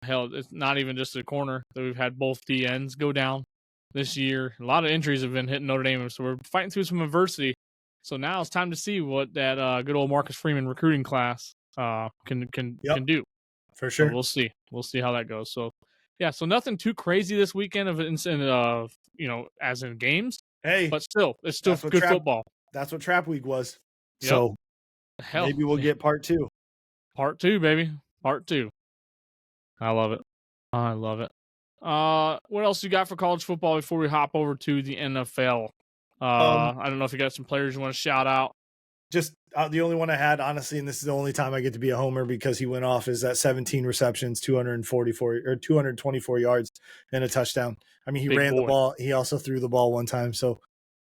hell, it's not even just a corner that we've had both DNs go down this year. A lot of injuries have been hitting Notre Dame, so we're fighting through some adversity. So now it's time to see what that good old Marcus Freeman recruiting class can Yep, do. for So sure. we'll see. We'll see how that goes. So yeah, so nothing too crazy this weekend as in games, Hey, but still, it's still that's what good trap football. that's what trap week was. Yep. So Hell, maybe we'll get part 2. part 2, baby. Part 2. I love it. I love it. What else you got for college football before we hop over to the NFL? I don't know if you got some players you want to shout out. Just the only one I had, honestly, and this is the only time I get to be a homer because he went off, is that 17 receptions, 244 or 224 yards and a touchdown. I mean, he Big ran the boy. ball. He also threw the ball one time. So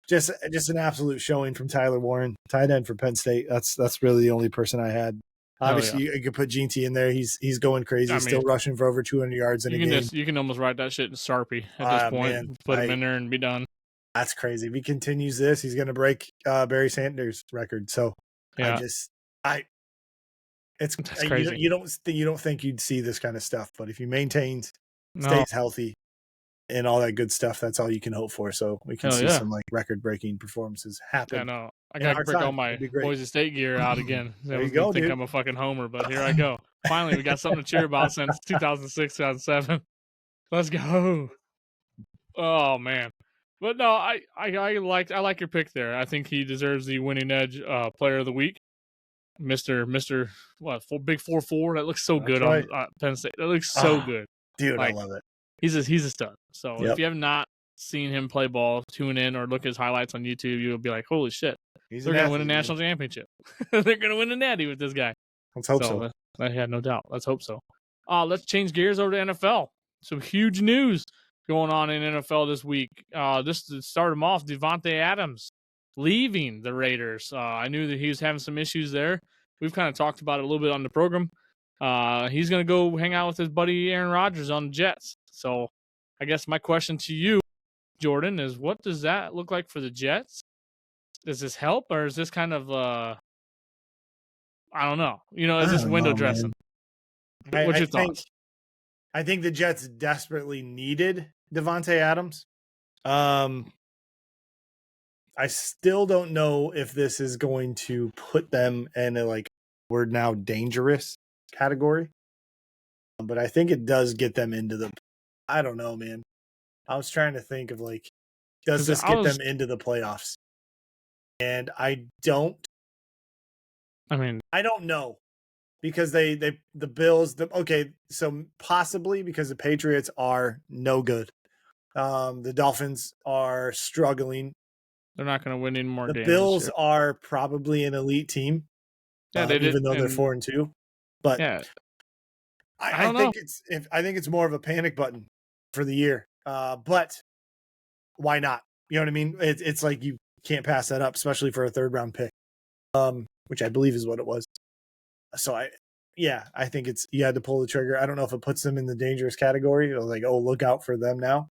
just an absolute showing from Tyler Warren, tight end for Penn State. That's really the only person I had. Hell yeah. Obviously, you could put GT in there. He's going crazy. I He's still mean, rushing for over 200 yards in a game. you can almost write that shit in Sharpie at this point. Man, Put him in there and be done. that's crazy. If he continues this, he's going to break Barry Sanders' record. So Yeah, it's that's crazy. you don't think you'd see this kind of stuff, but if he maintains, No, stays healthy, and all that good stuff, that's all you can hope for. So we can hell see yeah. some like record-breaking performances happen. Yeah, no. I In gotta our break all time, my it'd be great. Boise State gear out again. There you Everyone's gonna go, think dude. I'm a fucking homer, but here I go. Finally, we got something to cheer about since 2006, 2007. Let's go. Oh man. But no, I like your pick there. I think he deserves the winning edge player of the week. Mr. What, big 4-4? That looks so That's good right. on Penn State. That looks so good. Dude, I Like love it. he's a stud. So Yep. if you have not seen him play ball, tune in or look at his highlights on YouTube, you'll be like, holy shit. He's They're an gonna win a athlete, man. national championship. They're gonna win a natty with this guy. Let's hope so. Yeah, no doubt. Let's hope so. Let's change gears over to NFL. Some huge news going on in NFL this week. This to start him off, Devontae Adams leaving the Raiders. I knew that he was having some issues there. We've kind of talked about it a little bit on the program. He's going to go hang out with his buddy Aaron Rodgers on the Jets. So I guess my question to you, Jordan, is what does that look like for the Jets? Does this help, or is this kind of I don't know. Is this window dressing? What's your thoughts? I think the Jets desperately needed Devontae Adams. I still don't know if this is going to put them in a we're now dangerous category. But I think it does get them into I don't know, man. I was trying to think of does this get them into the playoffs? And I don't know. Because the Bills, so possibly because the Patriots are no good. The Dolphins are struggling. They're not going to win any more games. The Bills are probably an elite team. Yeah, they did, even though they're 4-2. But yeah, I think it's more of a panic button for the year. But why not? You know what I mean? It's like you can't pass that up, especially for a 3rd round pick. Which I believe is what it was. So I think you had to pull the trigger. I don't know if it puts them in the dangerous category. It was like, oh, look out for them now.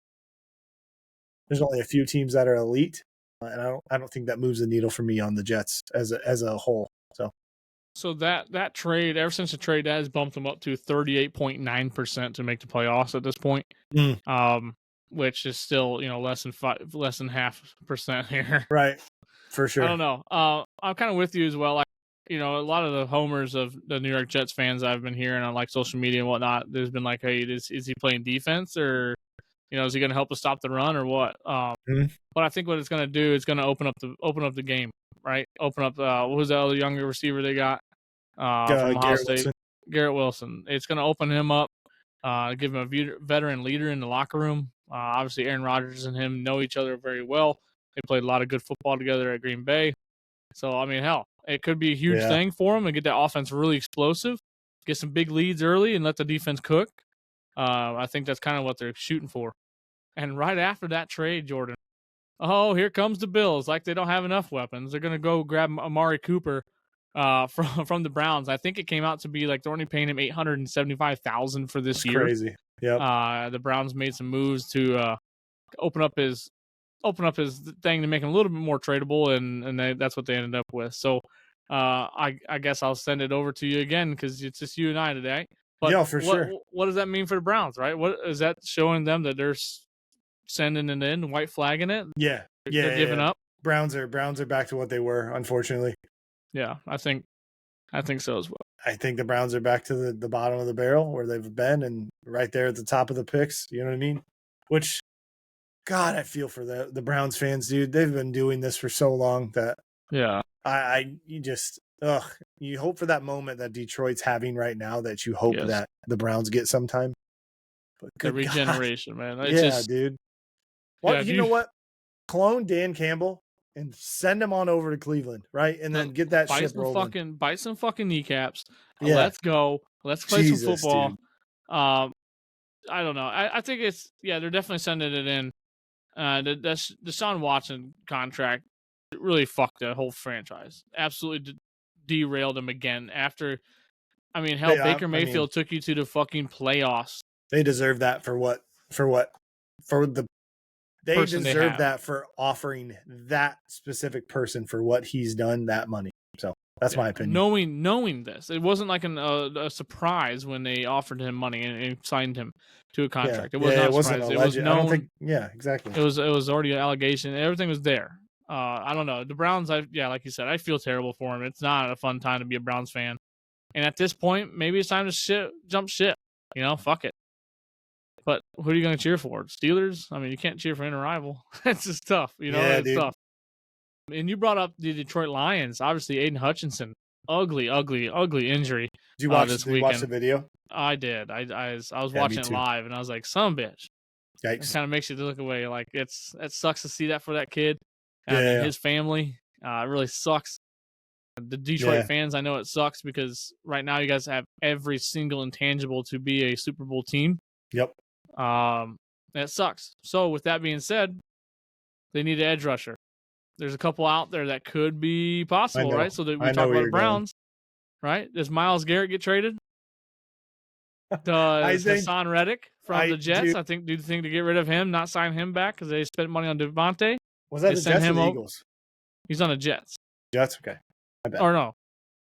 There's only a few teams that are elite, and I don't think that moves the needle for me on the Jets as a whole. So So that trade, ever since the trade, that has bumped them up to 38.9% to make the playoffs at this point. Mm. Which is still less than half percent here. Right, for sure. I don't know. I'm kind of with you as well. Like, a lot of the homers of the New York Jets fans I've been hearing on like social media and whatnot, there's been like, hey, is he playing defense, or is he going to help us stop the run or what? Mhm. But I think what it's going to do is going to open up the game, right? Open up what was that other younger receiver they got from Ohio Garrett State? Wilson. Garrett Wilson. It's going to open him up, give him a veteran leader in the locker room. Obviously, Aaron Rodgers and him know each other very well. They played a lot of good football together at Green Bay. So, I mean, hell, it could be a huge thing for him and get that offense really explosive, get some big leads early and let the defense cook. I think that's kind of what they're shooting for. And right after that trade, Jordan, here comes the Bills. Like they don't have enough weapons. They're going to go grab Amari Cooper from the Browns. I think it came out to be like they're only paying him $875,000 for this year. Crazy. Yep. The Browns made some moves to open up his thing to make him a little bit more tradable, and that's what they ended up with. So I guess I'll send it over to you again because it's just you and I today. But yeah, for sure. What does that mean for the Browns, right? What is that showing them that they're sending it in, white flagging it? Yeah, they're giving up. Browns are back to what they were, unfortunately. Yeah, I think so as well. I think the Browns are back to the bottom of the barrel where they've been, and right there at the top of the picks. You know what I mean? Which, God, I feel for the Browns fans, dude. They've been doing this for so long that you hope for that moment that Detroit's having right now that you hope that the Browns get sometime. But the regeneration, man. It's dude. Well, you know what? Clone Dan Campbell and send him on over to Cleveland, right? And then get that ship rolling. Bite some fucking kneecaps. Yeah. Let's go. Let's play some football. Dude. I don't know. I think they're definitely sending it in. The Deshaun Watson contract really fucked the whole franchise. Absolutely derailed him again. After, I mean, hell, Baker Mayfield took you to the fucking playoffs. They deserve that they deserve that for offering that specific person for what he's done, that money. So that's my opinion. Knowing this, it wasn't like a surprise when they offered him money and signed him to a contract. It was not a surprise. It was known. I don't think, exactly. It was already an allegation. Everything was there. I don't know. The Browns, like you said, I feel terrible for him. It's not a fun time to be a Browns fan. And at this point, maybe it's time to jump ship. Fuck it. But who are you going to cheer for? Steelers? I mean, you can't cheer for any rival. It's just tough. It's tough. And you brought up the Detroit Lions. Obviously, Aiden Hutchinson. Ugly injury. Did you watch this weekend? Watch the video? I did. I was watching it live, and I was like, son of a bitch. Yikes. It kind of makes you look away. Like, it sucks to see that for that kid. And his family. It really sucks. The Detroit fans, I know it sucks because right now you guys have every single intangible to be a Super Bowl team. Yep. It sucks. So with that being said, they need an edge rusher. There's a couple out there that could be possible, right? So that we talk about the Browns, right? Does Myles Garrett get traded? Does Hassan Reddick from the Jets? Do you think to get rid of him, not sign him back because they spent money on Devontae? Was that the Jets or the Eagles? He's on the Jets. Jets, okay. Or no?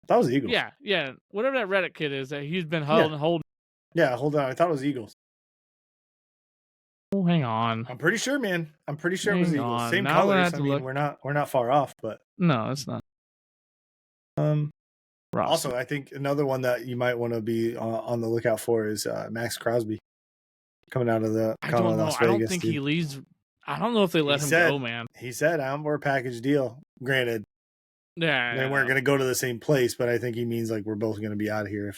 That was the Eagles. Yeah. Whatever that Reddick kid is, that he's been holding. Yeah, hold on. I thought it was Eagles. Oh, hang on. I'm pretty sure, man. I'm pretty sure it was Eagles. Same colors. I mean, we're not far off, but no, it's not. Also, I think another one that you might want to be on the lookout for is Max Crosby coming out of Las Vegas. I don't think he leaves. I don't know if they let him go, man. He said, "We're a package deal." Granted, they weren't going to go to the same place, but I think he means like we're both going to be out of here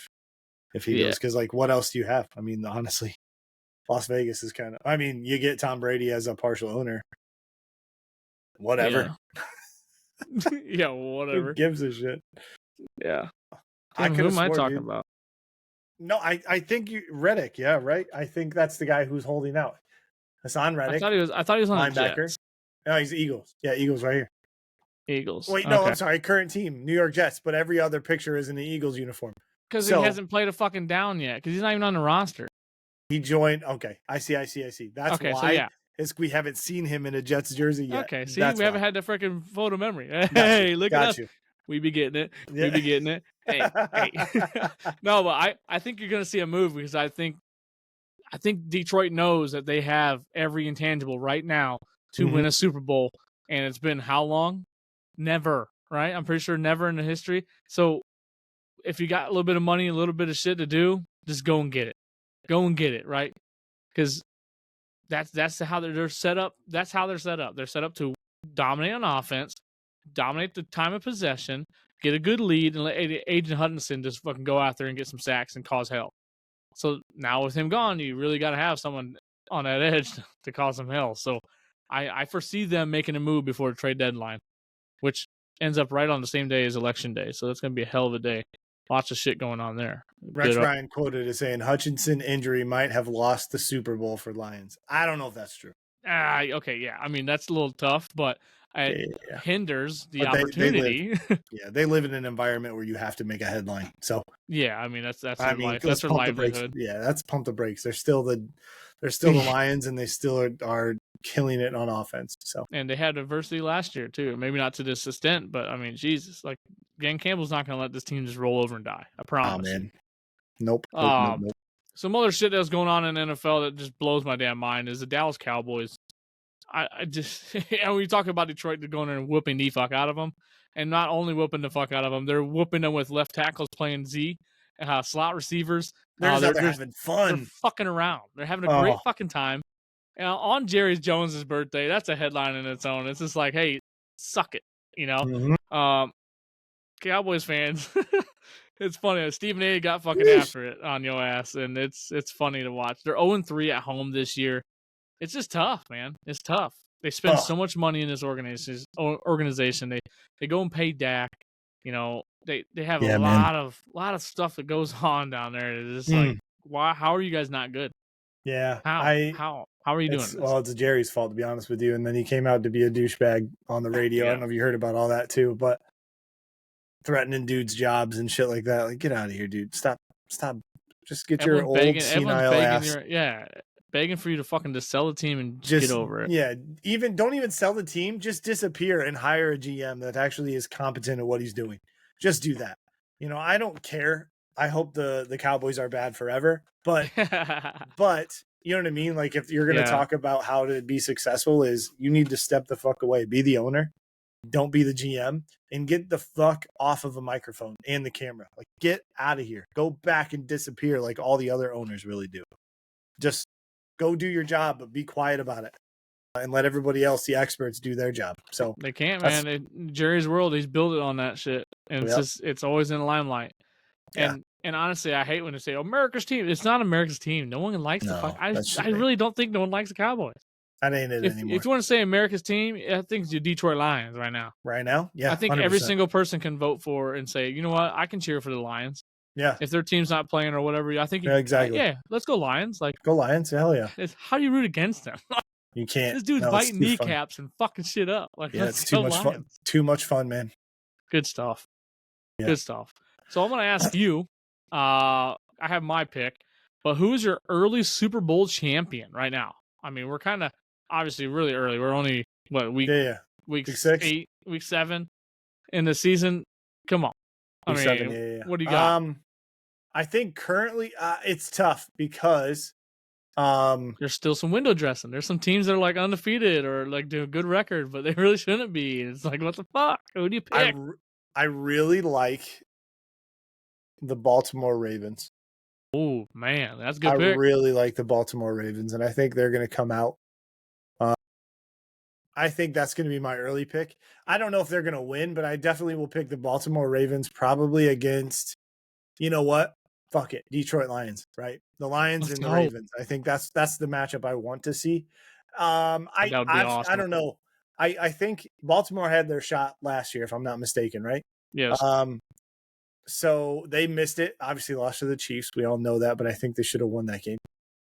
if he goes. Because like, what else do you have? I mean, honestly. Las Vegas is kind of, I mean, you get Tom Brady as a partial owner. Whatever. Yeah, whatever. Who gives a shit? Yeah. Who am I talking about? No, I think Reddick, yeah, right? I think that's the guy who's holding out. Hassan Reddick. I thought he was on linebacker. The Jets. No, he's Eagles. Yeah, Eagles right here. Eagles. Wait, no, I'm sorry. Current team, New York Jets, but every other picture is in the Eagles uniform. Because he hasn't played a fucking down yet, because he's not even on the roster. He joined. Okay, I see. That's why. Is we haven't seen him in a Jets jersey yet. Okay, see, we haven't had the freaking photo memory. Hey, look at us. We be getting it. We be getting it. Hey, hey. No, but I think you're gonna see a move because I think Detroit knows that they have every intangible right now to Mhm. win a Super Bowl, and it's been how long? Never, right? I'm pretty sure never in the history. So if you got a little bit of money, a little bit of shit to do, just go and get it. Go and get it, right? Because that's how they're set up. That's how they're set up. They're set up to dominate on offense, dominate the time of possession, get a good lead, and let Agent Hutchinson just fucking go out there and get some sacks and cause hell. So now with him gone, you really got to have someone on that edge to cause some hell. So I foresee them making a move before the trade deadline, which ends up right on the same day as election day. So that's going to be a hell of a day. Lots of shit going on there. Rex Ryan quoted as saying Hutchinson injury might have lost the Super Bowl for Lions. I don't know if that's true. Okay, yeah. I mean, that's a little tough, but it Yeah. hinders the But they live, opportunity. yeah, they live in an environment where you have to make a headline. So Yeah, I mean that's I their mean, life. let's That's their pump the brakes. livelihood. Yeah, that's pump the brakes. They're still the Lions, and they still are killing it on offense. So And they had adversity last year too. Maybe not to this extent, but I mean, Jesus, like Dan Campbell's not going to let this team just roll over and die. I promise you. man, nope. Some other shit that's going on in the NFL that just blows my damn mind is the Dallas Cowboys. I just and we talk about Detroit, they're going in and whooping the fuck out of them, and not only whooping the fuck out of them, they're whooping them with left tackles playing Z, slot receivers. They're just out there having They're fun. fucking around. They're having a Oh, great fucking time. And on Jerry Jones's birthday, that's a headline in its own. It's just like, hey, suck it, you know. mhm. Cowboys fans. It's funny. Stephen A. got fucking Yeesh. after it on your ass, and it's funny to watch. They're 0-3 at home this year. It's just tough, man. It's tough. They spend so much money in this organization. They go and pay Dak. You know, they have Yeah, a man. lot of stuff that goes on down there. It's just like, Mm. why? How are you guys not good? Yeah, How are you doing this? well, it's Jerry's fault to be honest with you. And then he came out to be a douchebag on the radio. I don't know if you heard about all that too, but threatening dudes' jobs and shit like that. Like, get out of here, dude. Stop. Just get your old senile ass. Begging for you to fucking just sell the team and Just get over it. Yeah, don't even sell the team. Just disappear and hire a GM that actually is competent at what he's doing. Just do that. You know, I don't care. I hope the Cowboys are bad forever, but you know what I mean? Like, if you're going to talk about how to be successful, is you need to step the fuck away. Be the owner. Don't be the GM, and get the fuck off of a microphone and the camera. Like, get out of here. Go back and disappear like all the other owners really do. Just go do your job, but be quiet about it, and let everybody else, the experts, do their job. So they can't, man. Jerry's world, he's built it on that shit, and it's always in the limelight. Yeah. And honestly, I hate when they say America's team. It's not America's team. No one likes the fuck. I really don't think no one likes the Cowboys. That ain't it anymore. If you want to say America's team, I think it's the Detroit Lions right now. Right now? Yeah. I think 100%. every single person can vote for and say, you know what, I can cheer for the Lions. Yeah. If their team's not playing or whatever, I think exactly. Yeah, let's go Lions. Like, go Lions. Hell yeah. How do you root against them? You can't. This dude's biting kneecaps and fucking shit up. Like, yeah, it's too much fun. Too much fun, man. Good stuff. Yeah. Good stuff. So I'm gonna ask you. I have my pick, but who's your early Super Bowl champion right now? I mean, we're kind of obviously really early. We're only week 6, 8, week 7 in the season. Come on. Week 7, what do you got? I think currently it's tough because there's still some window dressing. There's some teams that are like undefeated or like do a good record, but they really shouldn't be. It's like, what the fuck? Who do you pick? I really like the Baltimore Ravens. Oh man, that's a good pick. I really like the Baltimore Ravens, and I think they're going to come out. I think that's going to be my early pick. I don't know if they're going to win, but I definitely will pick the Baltimore Ravens, probably against, you know what? Fuck it, Detroit Lions, right? The Lions and the Ravens. I think that's the matchup I want to see. That would be awesome. I don't know. I think Baltimore had their shot last year, if I'm not mistaken, right? Yes. So they missed it. Obviously lost to the Chiefs. We all know that, but I think they should have won that game.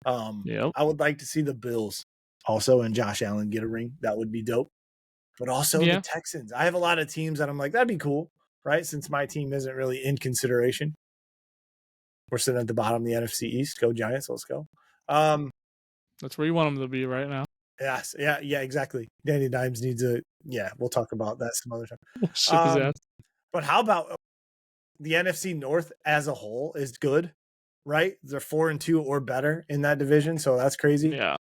I would like to see the Bills also and Josh Allen get a ring. That would be dope. But also the Texans. I have a lot of teams that I'm like, that'd be cool, right? Since my team isn't really in consideration. We're sitting at the bottom of the NFC East. Go Giants. Let's go. That's where you want them to be right now. Yes. Yeah, exactly. Danny Dimes needs we'll talk about that some other time. But how about the NFC North as a whole is good, right? They're 4-2 or better in that division, so that's crazy. Yeah.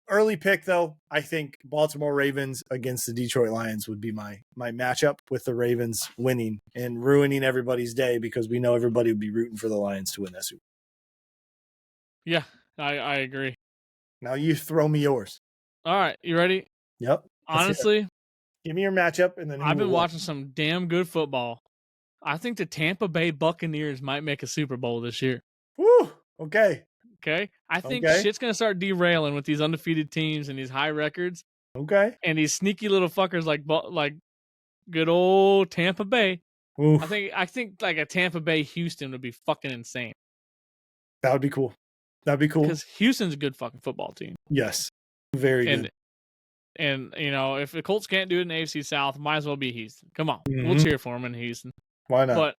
Early pick though, I think Baltimore Ravens against the Detroit Lions would be my matchup, with the Ravens winning and ruining everybody's day, because we know everybody would be rooting for the Lions to win that Super Bowl. Yeah, I agree. Now you throw me yours. All right, you ready? Yep. Honestly, Give me your matchup, and then who I've been will win. watching some damn good football. I think the Tampa Bay Buccaneers might make a Super Bowl this year. Woo! Okay. Okay? I think Okay. shit's going to start derailing with these undefeated teams and these high records Okay. and these sneaky little fuckers like good old Tampa Bay. Oof. I think like a Tampa Bay Houston would be fucking insane. That would be cool. That'd be cool. Because Houston's a good fucking football team. Yes. Very good. And you know, if the Colts can't do it in the AFC South, might as well be Houston. Come on, Mhm. we'll cheer for them in Houston. Why not? But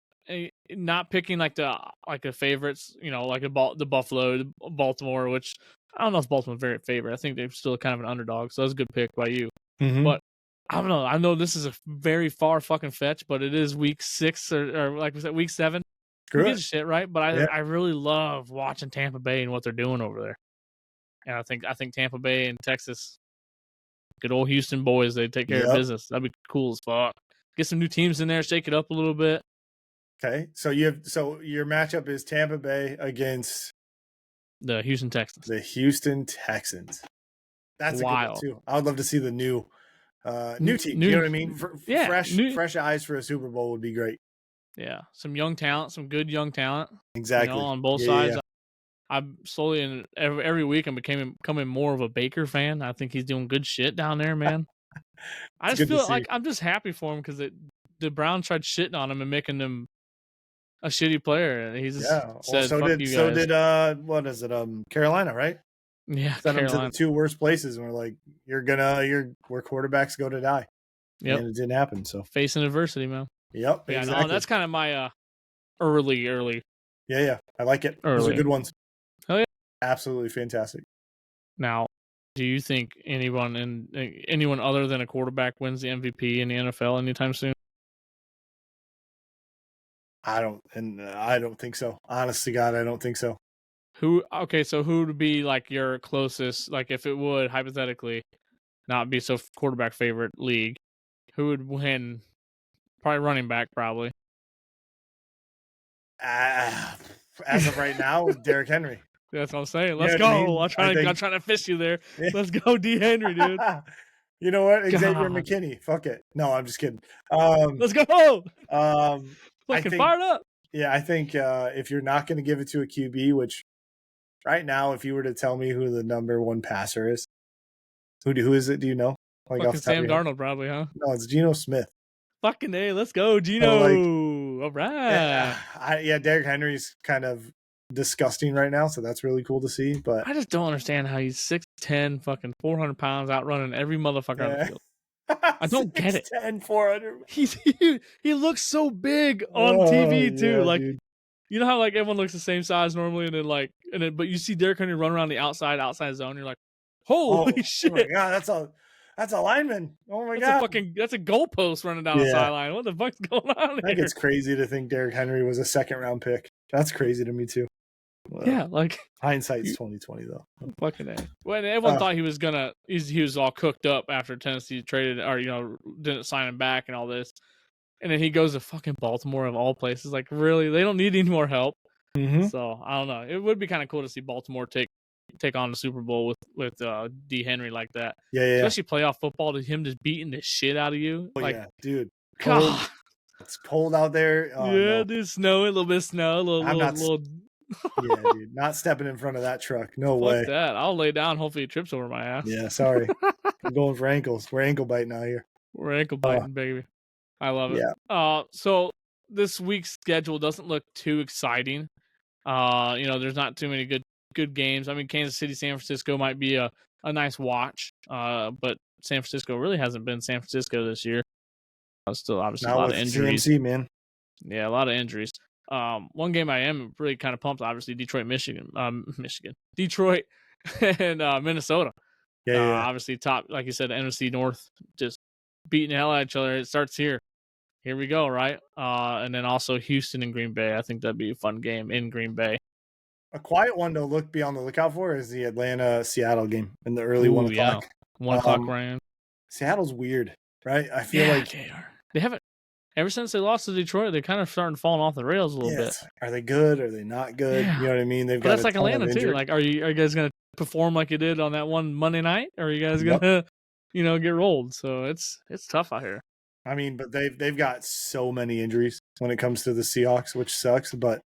not picking like the favorites, you know, like the Buffalo, the Baltimore, which I don't know if Baltimore's very favorite. I think they're still kind of an underdog, so that's a good pick by you. Mhm. But I don't know. I know this is a very far fucking fetch, but it is week 6 or like we said, week 7. Who gives a shit, right? But I really love watching Tampa Bay and what they're doing over there. And I think Tampa Bay and Texas, good old Houston boys, they take care of business. That'd be cool as fuck. Get some new teams in there, shake it up a little bit. Okay, so your matchup is Tampa Bay against the Houston Texans. The Houston Texans. That's wild. A good one too. I would love to see the new team. You know what I mean? Fresh eyes for a Super Bowl would be great. Yeah, some young talent, some good young talent. Exactly. You know, on both sides. Yeah. I'm slowly and every week I'm becoming more of a Baker fan. I think he's doing good shit down there, man. I just feel like I'm just happy for him because the Browns tried shitting on him and making him a shitty player. And he just said, so "Fuck did you guys." What is it? Carolina, right? Yeah, sent them to the 2 worst places, and we're like, you're where quarterbacks go to die. Yep. And it didn't happen. So facing adversity, man. Yep. Yeah, exactly. no, that's kind of my early. Yeah. I like it. Early. Those are good ones. Oh yeah. Absolutely fantastic. Now, do you think anyone other than a quarterback wins the MVP in the NFL anytime soon? I don't think so. Honest to God, I don't think so. Who would be like your closest, like if it would hypothetically not be so quarterback favorite league, who would win? Probably running back, probably. As of right now, Derrick Henry. That's what I'm saying. Let's go. I'm trying to fish you there. Yeah. Let's go, D. Henry, dude. You know what? Xavier McKinney. Fuck it. No, I'm just kidding. Let's go. Fucking fired up. Yeah, I think if you're not going to give it to a QB, which right now, if you were to tell me who the number 1 passer is, who is it? Do you know? Like fucking Sam Darnold, probably, huh? No, it's Geno Smith. Fucking A, let's go, Geno. All right. Yeah, Derrick Henry's kind of disgusting right now, so that's really cool to see. But I just don't understand how he's 6'10", fucking 400 pounds, outrunning every motherfucker on the field. I don't get it. 6'10", 400. He looks so big on TV too. Yeah, like, dude. You know how like everyone looks the same size normally, but you see Derrick Henry run around the outside zone. You're like, holy shit! Oh my God, that's a lineman. Oh my God, that's a goalpost running down the sideline. What the fuck's going on here? I think it's crazy to think Derrick Henry was a 2nd round pick. That's crazy to me too. Yeah, like hindsight's 2020 though. Fucking A. When everyone thought he was all cooked up after Tennessee traded or didn't sign him back and all this, and then he goes to fucking Baltimore of all places. Like really, they don't need any more help. Mm-hmm. So I don't know. It would be kind of cool to see Baltimore take on the Super Bowl with D. Henry like that. Yeah. Especially playoff football, to him just beating the shit out of you. Oh, like, yeah, dude. God. It's cold out there. Oh, yeah, no. dude, a little bit of snow, little. Yeah, dude, not stepping in front of that truck. No Fuck way. That. I'll lay down. Hopefully, it trips over my ass. Yeah, sorry. I'm going for ankles. We're ankle biting out here. We're ankle biting, baby. I love it. Yeah. So this week's schedule doesn't look too exciting. There's not too many good games. I mean, Kansas City, San Francisco might be a nice watch. But San Francisco really hasn't been San Francisco this year. Still, obviously, a lot of injuries. CMC, man. Yeah, a lot of injuries. One game I am really kind of pumped. Obviously, Detroit and Minnesota. Yeah. Obviously, top, like you said, NFC North just beating the hell out of each other. It starts here. Here we go, right? And then also Houston and Green Bay. I think that'd be a fun game in Green Bay. A quiet one to be on the lookout for is the Atlanta-Seattle game in the early 1 Yeah. o'clock. 1 o'clock Ryan. Seattle's weird, right? I feel like they haven't ever since they lost to Detroit. They're kind of starting to fall off the rails a little bit. Are they good? Are they not good? Yeah. You know what I mean? They've But got that's a like ton Atlanta of too. injury. Like, are you guys gonna perform like you did on that one Monday night, or are you guys gonna, get rolled? So it's tough out here. I mean, but they've got so many injuries when it comes to the Seahawks, which sucks. But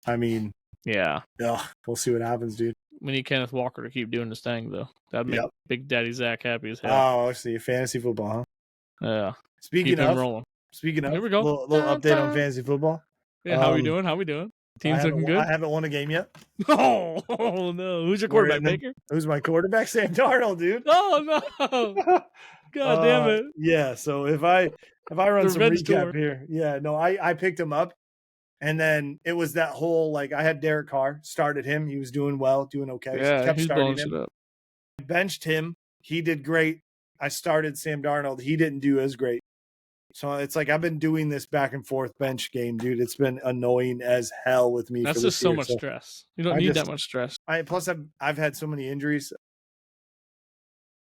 I mean, we'll see what happens, dude. We need Kenneth Walker to keep doing his thing, though. That'd make Big Daddy Zach happy as hell. Oh, I see. Fantasy football, huh? Yeah. Speaking of, here we go. Little update on fantasy football. Yeah, how we doing? Team's looking good. I haven't won a game yet. Oh no! Who's your quarterback, Baker? Who's my quarterback? Sam Darnold, dude. Oh no! God damn it! Yeah. So if I run some recap tour here, I picked him up, and then it was that whole like I had Derek Carr, started him. He was doing well, doing okay. Yeah, so kept he's starting blowing him. shit up. I benched him. He did great. I started Sam Darnold. He didn't do as great. So it's like I've been doing this back and forth bench game, dude. It's been annoying as hell with me. That's for just so much stress. You don't need that much stress. Plus, I've had so many injuries.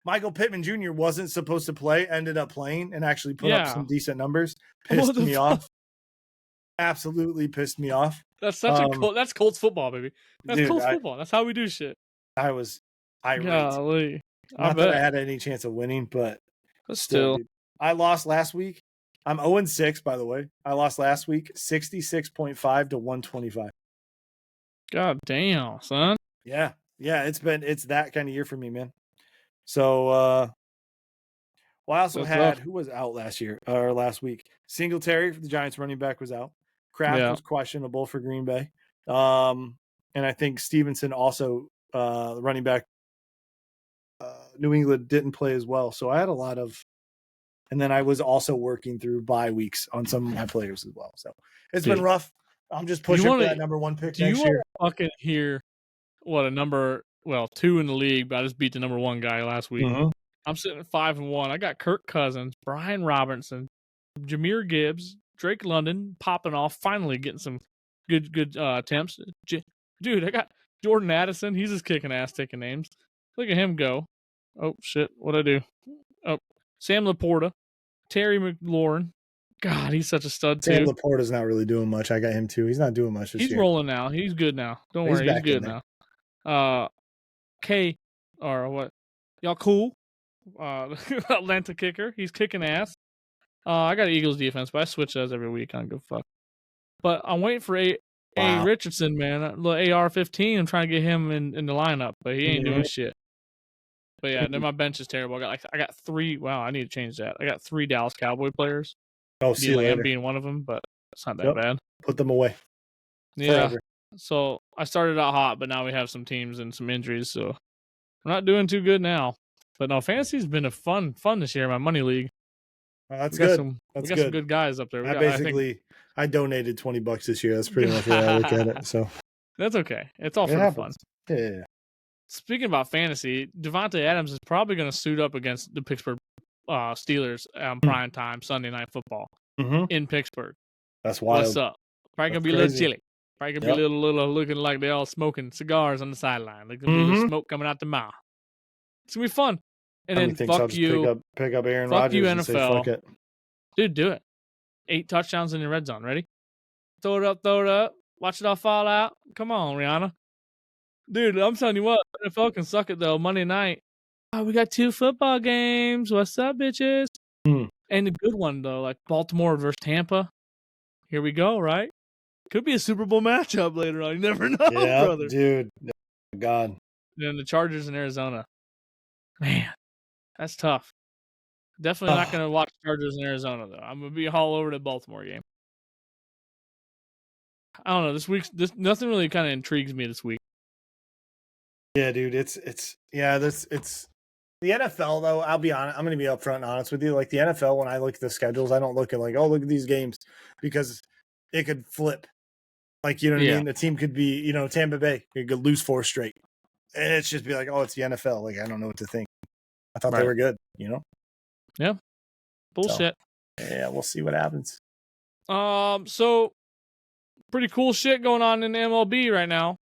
Michael Pittman Jr. wasn't supposed to play, ended up playing and actually put up some decent numbers. Pissed me off. Absolutely pissed me off. That's that's Colts football, baby. That's Colts football. That's how we do shit. I was irate. Golly. Not that I had any chance of winning, but still. Dude, I lost last week. I'm 0-6, by the way. I lost last week 66.5 to 125. God damn, son. Yeah. It's that kind of year for me, man. So, I also had who was out last week? Singletary for the Giants running back was out. Kraft was questionable for Green Bay. And I think Stevenson also, the running back, New England didn't play as well. So I had a lot of, and then I was also working through bye weeks on some of my players as well. So it's been rough. I'm just pushing for that number 1 pick next year. Fucking hear what a number, 2 in the league, but I just beat the number 1 guy last week. Mm-hmm. I'm sitting at 5-1. I got Kirk Cousins, Brian Robinson, Jahmyr Gibbs, Drake London popping off, finally getting some good attempts. Dude, I got Jordan Addison. He's just kicking ass, taking names. Look at him go. Oh, shit. What'd I do? Oh, Sam Laporta, Terry McLaurin. God, he's such a stud, too. Sam Laporta's not really doing much. I got him, too. He's not doing much this year. He's rolling now. He's good now. Don't worry. He's good now. K, or what? Y'all cool? Atlanta kicker. He's kicking ass. I got Eagles defense, but I switch those every week. I don't give a fuck. But I'm waiting for A Richardson, man. The AR-15. I'm trying to get him in the lineup, but he ain't doing shit. But yeah, then my bench is terrible. I got 3. Wow, I need to change that. I got 3 Dallas Cowboy players. Oh, see you later. Being one of them, but it's not that bad. Put them away. Yeah. Forever. So I started out hot, but now we have some teams and some injuries, so we're not doing too good now. But no, fantasy's been a fun this year in my money league. That's good. We got some good guys up there. I donated $20 this year. That's pretty much the way I look at it. So that's okay. It's all for the fun. Yeah. Speaking about fantasy, Devontae Adams is probably going to suit up against the Pittsburgh Steelers on prime time Sunday Night Football in Pittsburgh. That's wild. What's up? Probably going to be a little chilly. Probably going to be a little looking like they all smoking cigars on the sideline. There's going to be a little smoke coming out the mouth. It's going to be fun. And then fuck you. Pick up Aaron Rodgers. Fuck you, NFL. And say, fuck it. Dude, do it. 8 touchdowns in the red zone. Ready? Throw it up. Watch it all fall out. Come on, Rihanna. Dude, I'm telling you what, NFL can suck it, though. Monday night. Oh, we got 2 football games. What's up, bitches? And the good one, though, like Baltimore versus Tampa. Here we go, right? Could be a Super Bowl matchup later on. You never know, brother. Dude. God. And the Chargers in Arizona. Man, that's tough. Definitely not going to watch Chargers in Arizona, though. I'm going to be all over the Baltimore game. I don't know. Nothing really kind of intrigues me this week. Yeah, dude. It's the NFL, though. I'll be honest. I'm going to be upfront and honest with you. Like the NFL, when I look at the schedules, I don't look at like, oh, look at these games, because it could flip. Like, you know what I mean? The team could be, Tampa Bay. It could lose 4 straight. And it's just be like, oh, it's the NFL. Like, I don't know what to think. I thought they were good, Yeah. Bullshit. Yeah, we'll see what happens. So pretty cool shit going on in the MLB right now.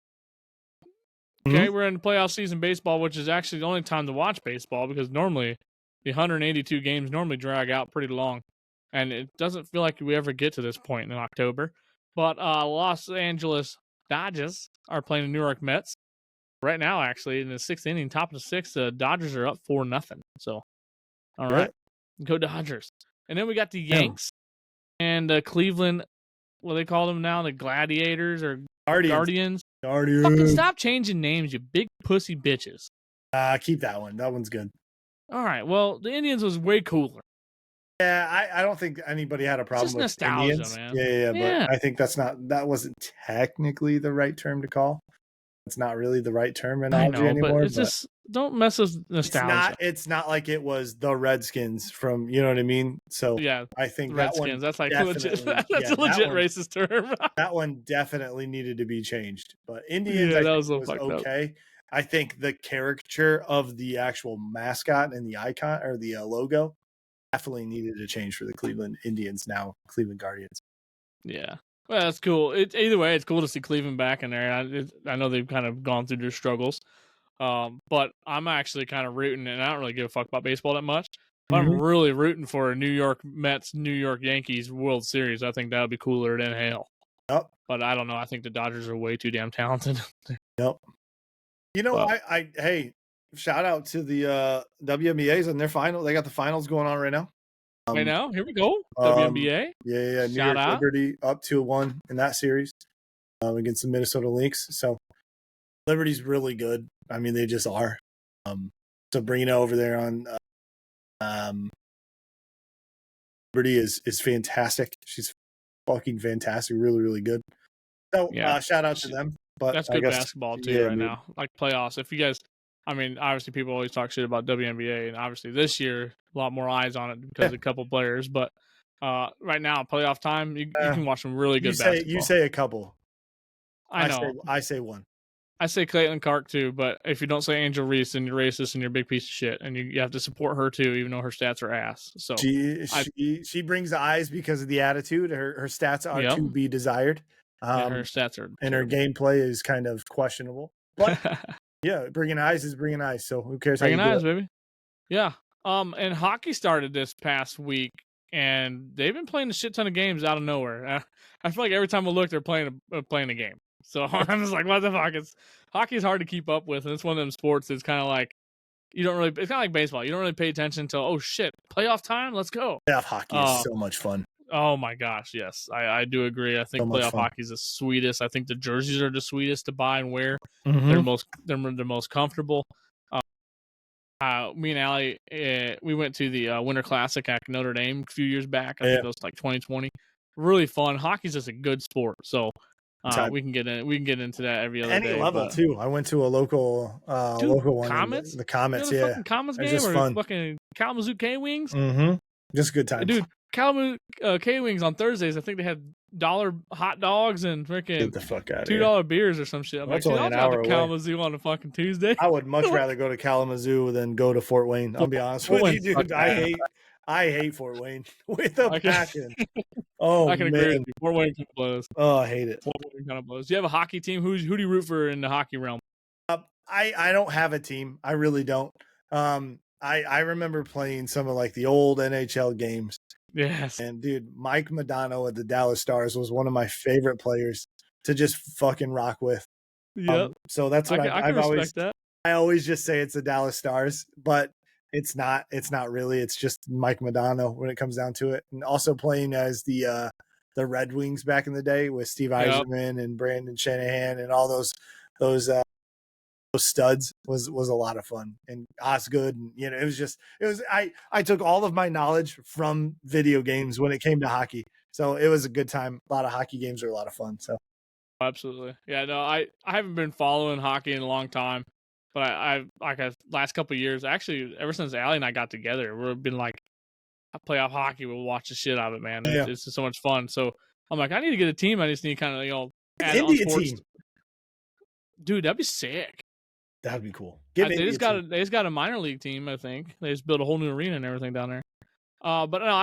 Okay, Mhm. we're in playoff season baseball, which is actually the only time to watch baseball because normally the 182 games normally drag out pretty long, and it doesn't feel like we ever get to this point in October. But Los Angeles Dodgers are playing the New York Mets right now. Actually, in the sixth inning, top of the sixth, the Dodgers are up 4-0. So, all Really? right, go Dodgers. And then we got the Yeah. Yanks and Cleveland. What do they call them now? The Gladiators or Guardians. Guardians? Fucking Guardians. stop changing names, you big pussy bitches. Keep that one. That one's good. All right. Well, the Indians was way cooler. Yeah, I don't think anybody had a It's problem just with nostalgia, Indians. man. Yeah, but Yeah, I think that wasn't technically the right term to call. It's not really the right I terminology know, but anymore, it's but just don't mess with nostalgia. it's not like it was the Redskins from, you know what I mean? So Yeah, I think that one Redskins. That's like legit. definitely, That's yeah, a legit racist term. that one definitely needed to be changed. But Indians, Yeah, I that think was so was fucked up. okay. I think the caricature of the actual mascot and the icon or the logo definitely needed to change for the Cleveland Indians, now Cleveland Guardians. Yeah. Well, that's cool. Either way, it's cool to see Cleveland back in there. I know they've kind of gone through their struggles. But I'm actually kind of rooting, and I don't really give a fuck about baseball that much. But I'm Mhm. really rooting for a New York Mets, New York Yankees World Series. I think that would be cooler than hell. Yep. But I don't know. I think the Dodgers are way too damn talented. Yep. You know, But hey, shout out to the WNBAs and their final. They got the finals going on right now. right Um, now, here we go. um, WNBA. yeah, New Shout York out. Liberty up 2-1 in that series against the Minnesota Lynx. So Liberty's really good. I mean, they just are. Sabrina over there on um, Liberty is fantastic. She's fucking fantastic. Really, really good. So Yeah. shout out to them. But That's I good guess, basketball too yeah, right dude. now. Like playoffs. If you guys, I mean, obviously people always talk shit about WNBA, and obviously this year a lot more eyes on it because Yeah. of a couple players. But right now, playoff time, you can watch some really You good say basketball. a couple. I know. I say one. I say Caitlin Clark too, but if you don't say Angel Reese, then you're racist and you're a big piece of shit, and you have to support her too, even though her stats are ass. So She brings the eyes because of the attitude. Her stats are yep, to be desired. yeah, her stats are And her terrible. gameplay is kind of questionable. But yeah, bringing eyes is bringing eyes. So who cares how you Bringing do eyes, it? baby. Yeah. And hockey started this past week, and they've been playing a shit ton of games out of nowhere. I feel like every time I look, they're playing a game. So I'm just like, what the fuck? Hockey's hard to keep up with, and it's one of them sports that's kind of like you don't really. It's kind of like baseball. You don't really pay attention until oh shit, playoff time. Let's go. Playoff hockey is so much fun. Oh my gosh, yes, I do agree. I think So much playoff fun. hockey is the sweetest. I think the jerseys are the sweetest to buy and wear. Mhm. They're most comfortable. Me and Allie, we went to the Winter Classic at Notre Dame a few years back. I think Yeah. that was like 2020. Really fun. Hockey's just a good sport, so Time. we can get into that every other Any day. level But too. I went to a local dude, local one in Comets. the You know Comets. the Yeah, fucking Comets it's game just or fun. fucking Kalamazoo K Wings. Just good times. Dude, Kalamazoo K Wings on Thursdays. I think they had $1 hot dogs and freaking Get the fuck out of here. $2 beers or some shit. I'm That's like, dude, only I'll an drive hour to away. Kalamazoo on a fucking Tuesday. I would much rather go to Kalamazoo than go to Fort Wayne. I'll be honest with you, dude. I hate Fort Wayne with a passion. Oh I can agree with man. you. Fort Wayne kind of blows. Oh, I hate it. Fort Wayne kind of blows. Do you have a hockey team? Who do you root for in the hockey realm? I don't have a team. I really don't. I remember playing some of like the old NHL games. Yes. And dude, Mike Modano at the Dallas Stars was one of my favorite players to just fucking rock with. Yep. So that's what I can I've always respect that. I always just say it's the Dallas Stars, but it's not really. It's just Mike Modano when it comes down to it. And also playing as the Red Wings back in the day with Steve Yep. Yzerman and Brandon Shanahan and all those studs was a lot of fun. And Osgood, and you know, I took all of my knowledge from video games when it came to hockey. So it was a good time. A lot of hockey games are a lot of fun. So Absolutely. Yeah, no, I haven't been following hockey in a long time. But last couple of years, actually, ever since Allie and I got together, we've been like, playoff hockey. We'll watch the shit out of it, man. yeah. It's just so much fun. So I'm like, I need to get a team. I just need kind of add on India sports. team. Dude, that'd be sick. That'd be cool. They just got a minor league team. I think they just built a whole new arena and everything down there. But no,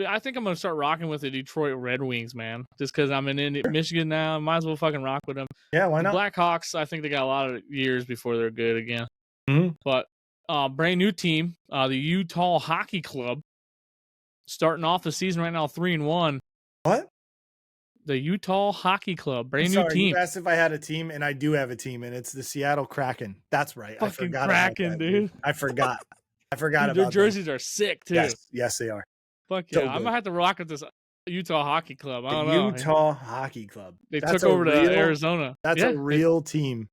I think I'm gonna start rocking with the Detroit Red Wings, man. Just because I'm in Michigan now, might as well fucking rock with them. Yeah, why The not? Blackhawks, I think they got a lot of years before they're good again. Mhm. But brand new team, the Utah Hockey Club, starting off the season right now 3-1. What? The Utah Hockey Club, I'm brand new sorry, team. you asked if I had a team, and I do have a team, and it's the Seattle Kraken. That's right. I Fucking forgot Kraken, about that, dude. I forgot. I forgot Dude, their about them. jerseys are sick too. Yes, yes, they are. Fuck So yeah, I'm good. gonna have to rock with this Utah Hockey Club. I The don't know. Utah Hockey Club. They That's took a over to real Arizona. That's a real team.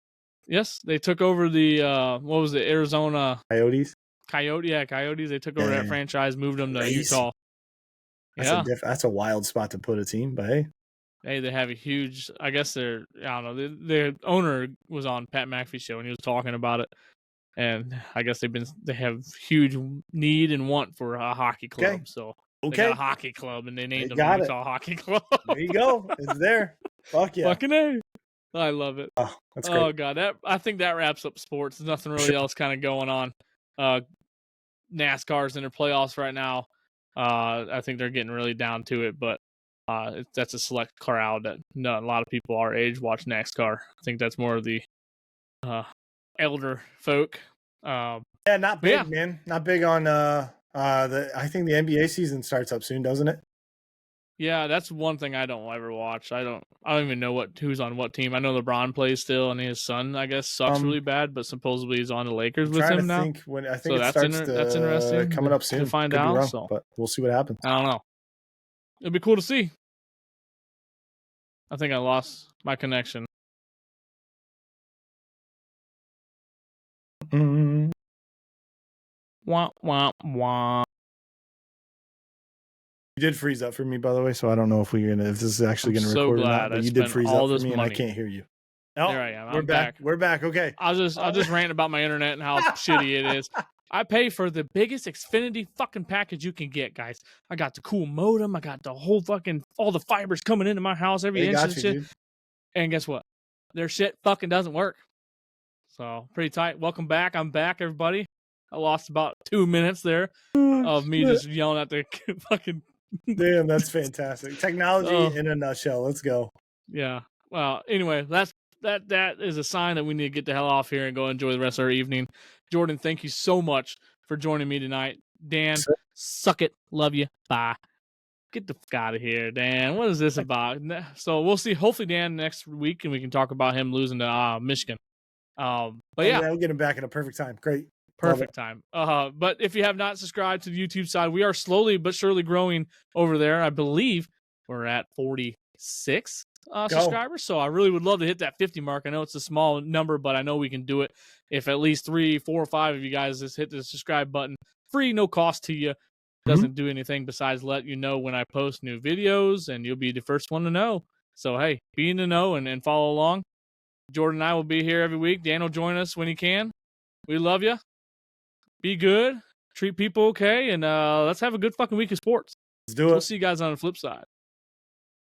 Yes, they took over the what was it, Arizona Coyotes. Coyotes. They took over that franchise, moved them to Utah. That's a wild spot to put a team, but hey. Hey, they have a huge. I guess I don't know. The owner was on Pat McAfee's show and he was talking about it, and I guess they have huge need and want for a hockey club. Okay. So they got a hockey club and they named them the Utah Hockey Club. There you go. It's there. Fuck yeah. Fucking A. I love it. Oh, that's great. Oh god, I think that wraps up sports. There's nothing really else kind of going on. NASCAR's in their playoffs right now. I think they're getting really down to it, but that's a select crowd that a lot of people our age watch NASCAR. I think that's more of the elder folk. Yeah, not big, man. Not big on I think the NBA season starts up soon, doesn't it? Yeah, that's one thing I don't ever watch. I don't even know who's on what team. I know LeBron plays still, and his son, I guess, sucks really bad, but supposedly he's on the Lakers with him now. I think it starts that's interesting. coming up soon to find out. Wrong, so, but we'll see what happens. I don't know. It'd be cool to see. I think I lost my connection. Mm-hmm. Wah wah wah. You did freeze up for me, by the way, so I don't know if this is actually going to record or not. But you did freeze up for me, and I can't hear you. Oh, there I am. We're back. We're back. Okay. I'll just rant about my internet and how shitty it is. I pay for the biggest Xfinity fucking package you can get, guys. I got the cool modem. I got the whole fucking all the fibers coming into my house every inch and shit. Dude. And guess what? Their shit fucking doesn't work. So pretty tight. Welcome back. I'm back, everybody. I lost about 2 minutes there of me just yelling at the fucking. Damn, that's fantastic. Technology in a nutshell. Let's go. Yeah. Well, anyway, that is a sign that we need to get the hell off here and go enjoy the rest of our evening. Jordan, thank you so much for joining me tonight. Dan, suck it. Love you. Bye. Get the fuck out of here, Dan. What is this about? So we'll see. Hopefully, Dan, next week, and we can talk about him losing to Michigan. But yeah, we'll get him back in a perfect time. Great. Perfect time. But if you have not subscribed to the YouTube side, we are slowly but surely growing over there. I believe we're at 46 subscribers. So I really would love to hit that 50 mark. I know it's a small number, but I know we can do it if at least 3, 4, or 5 of you guys just hit the subscribe button. Free, no cost to you. Doesn't do anything besides let you know when I post new videos, and you'll be the first one to know. So, hey, be in the know and follow along. Jordan and I will be here every week. Dan will join us when he can. We love you. Be good. Treat people okay. And let's have a good fucking week of sports. Let's do it. We'll see you guys on the flip side.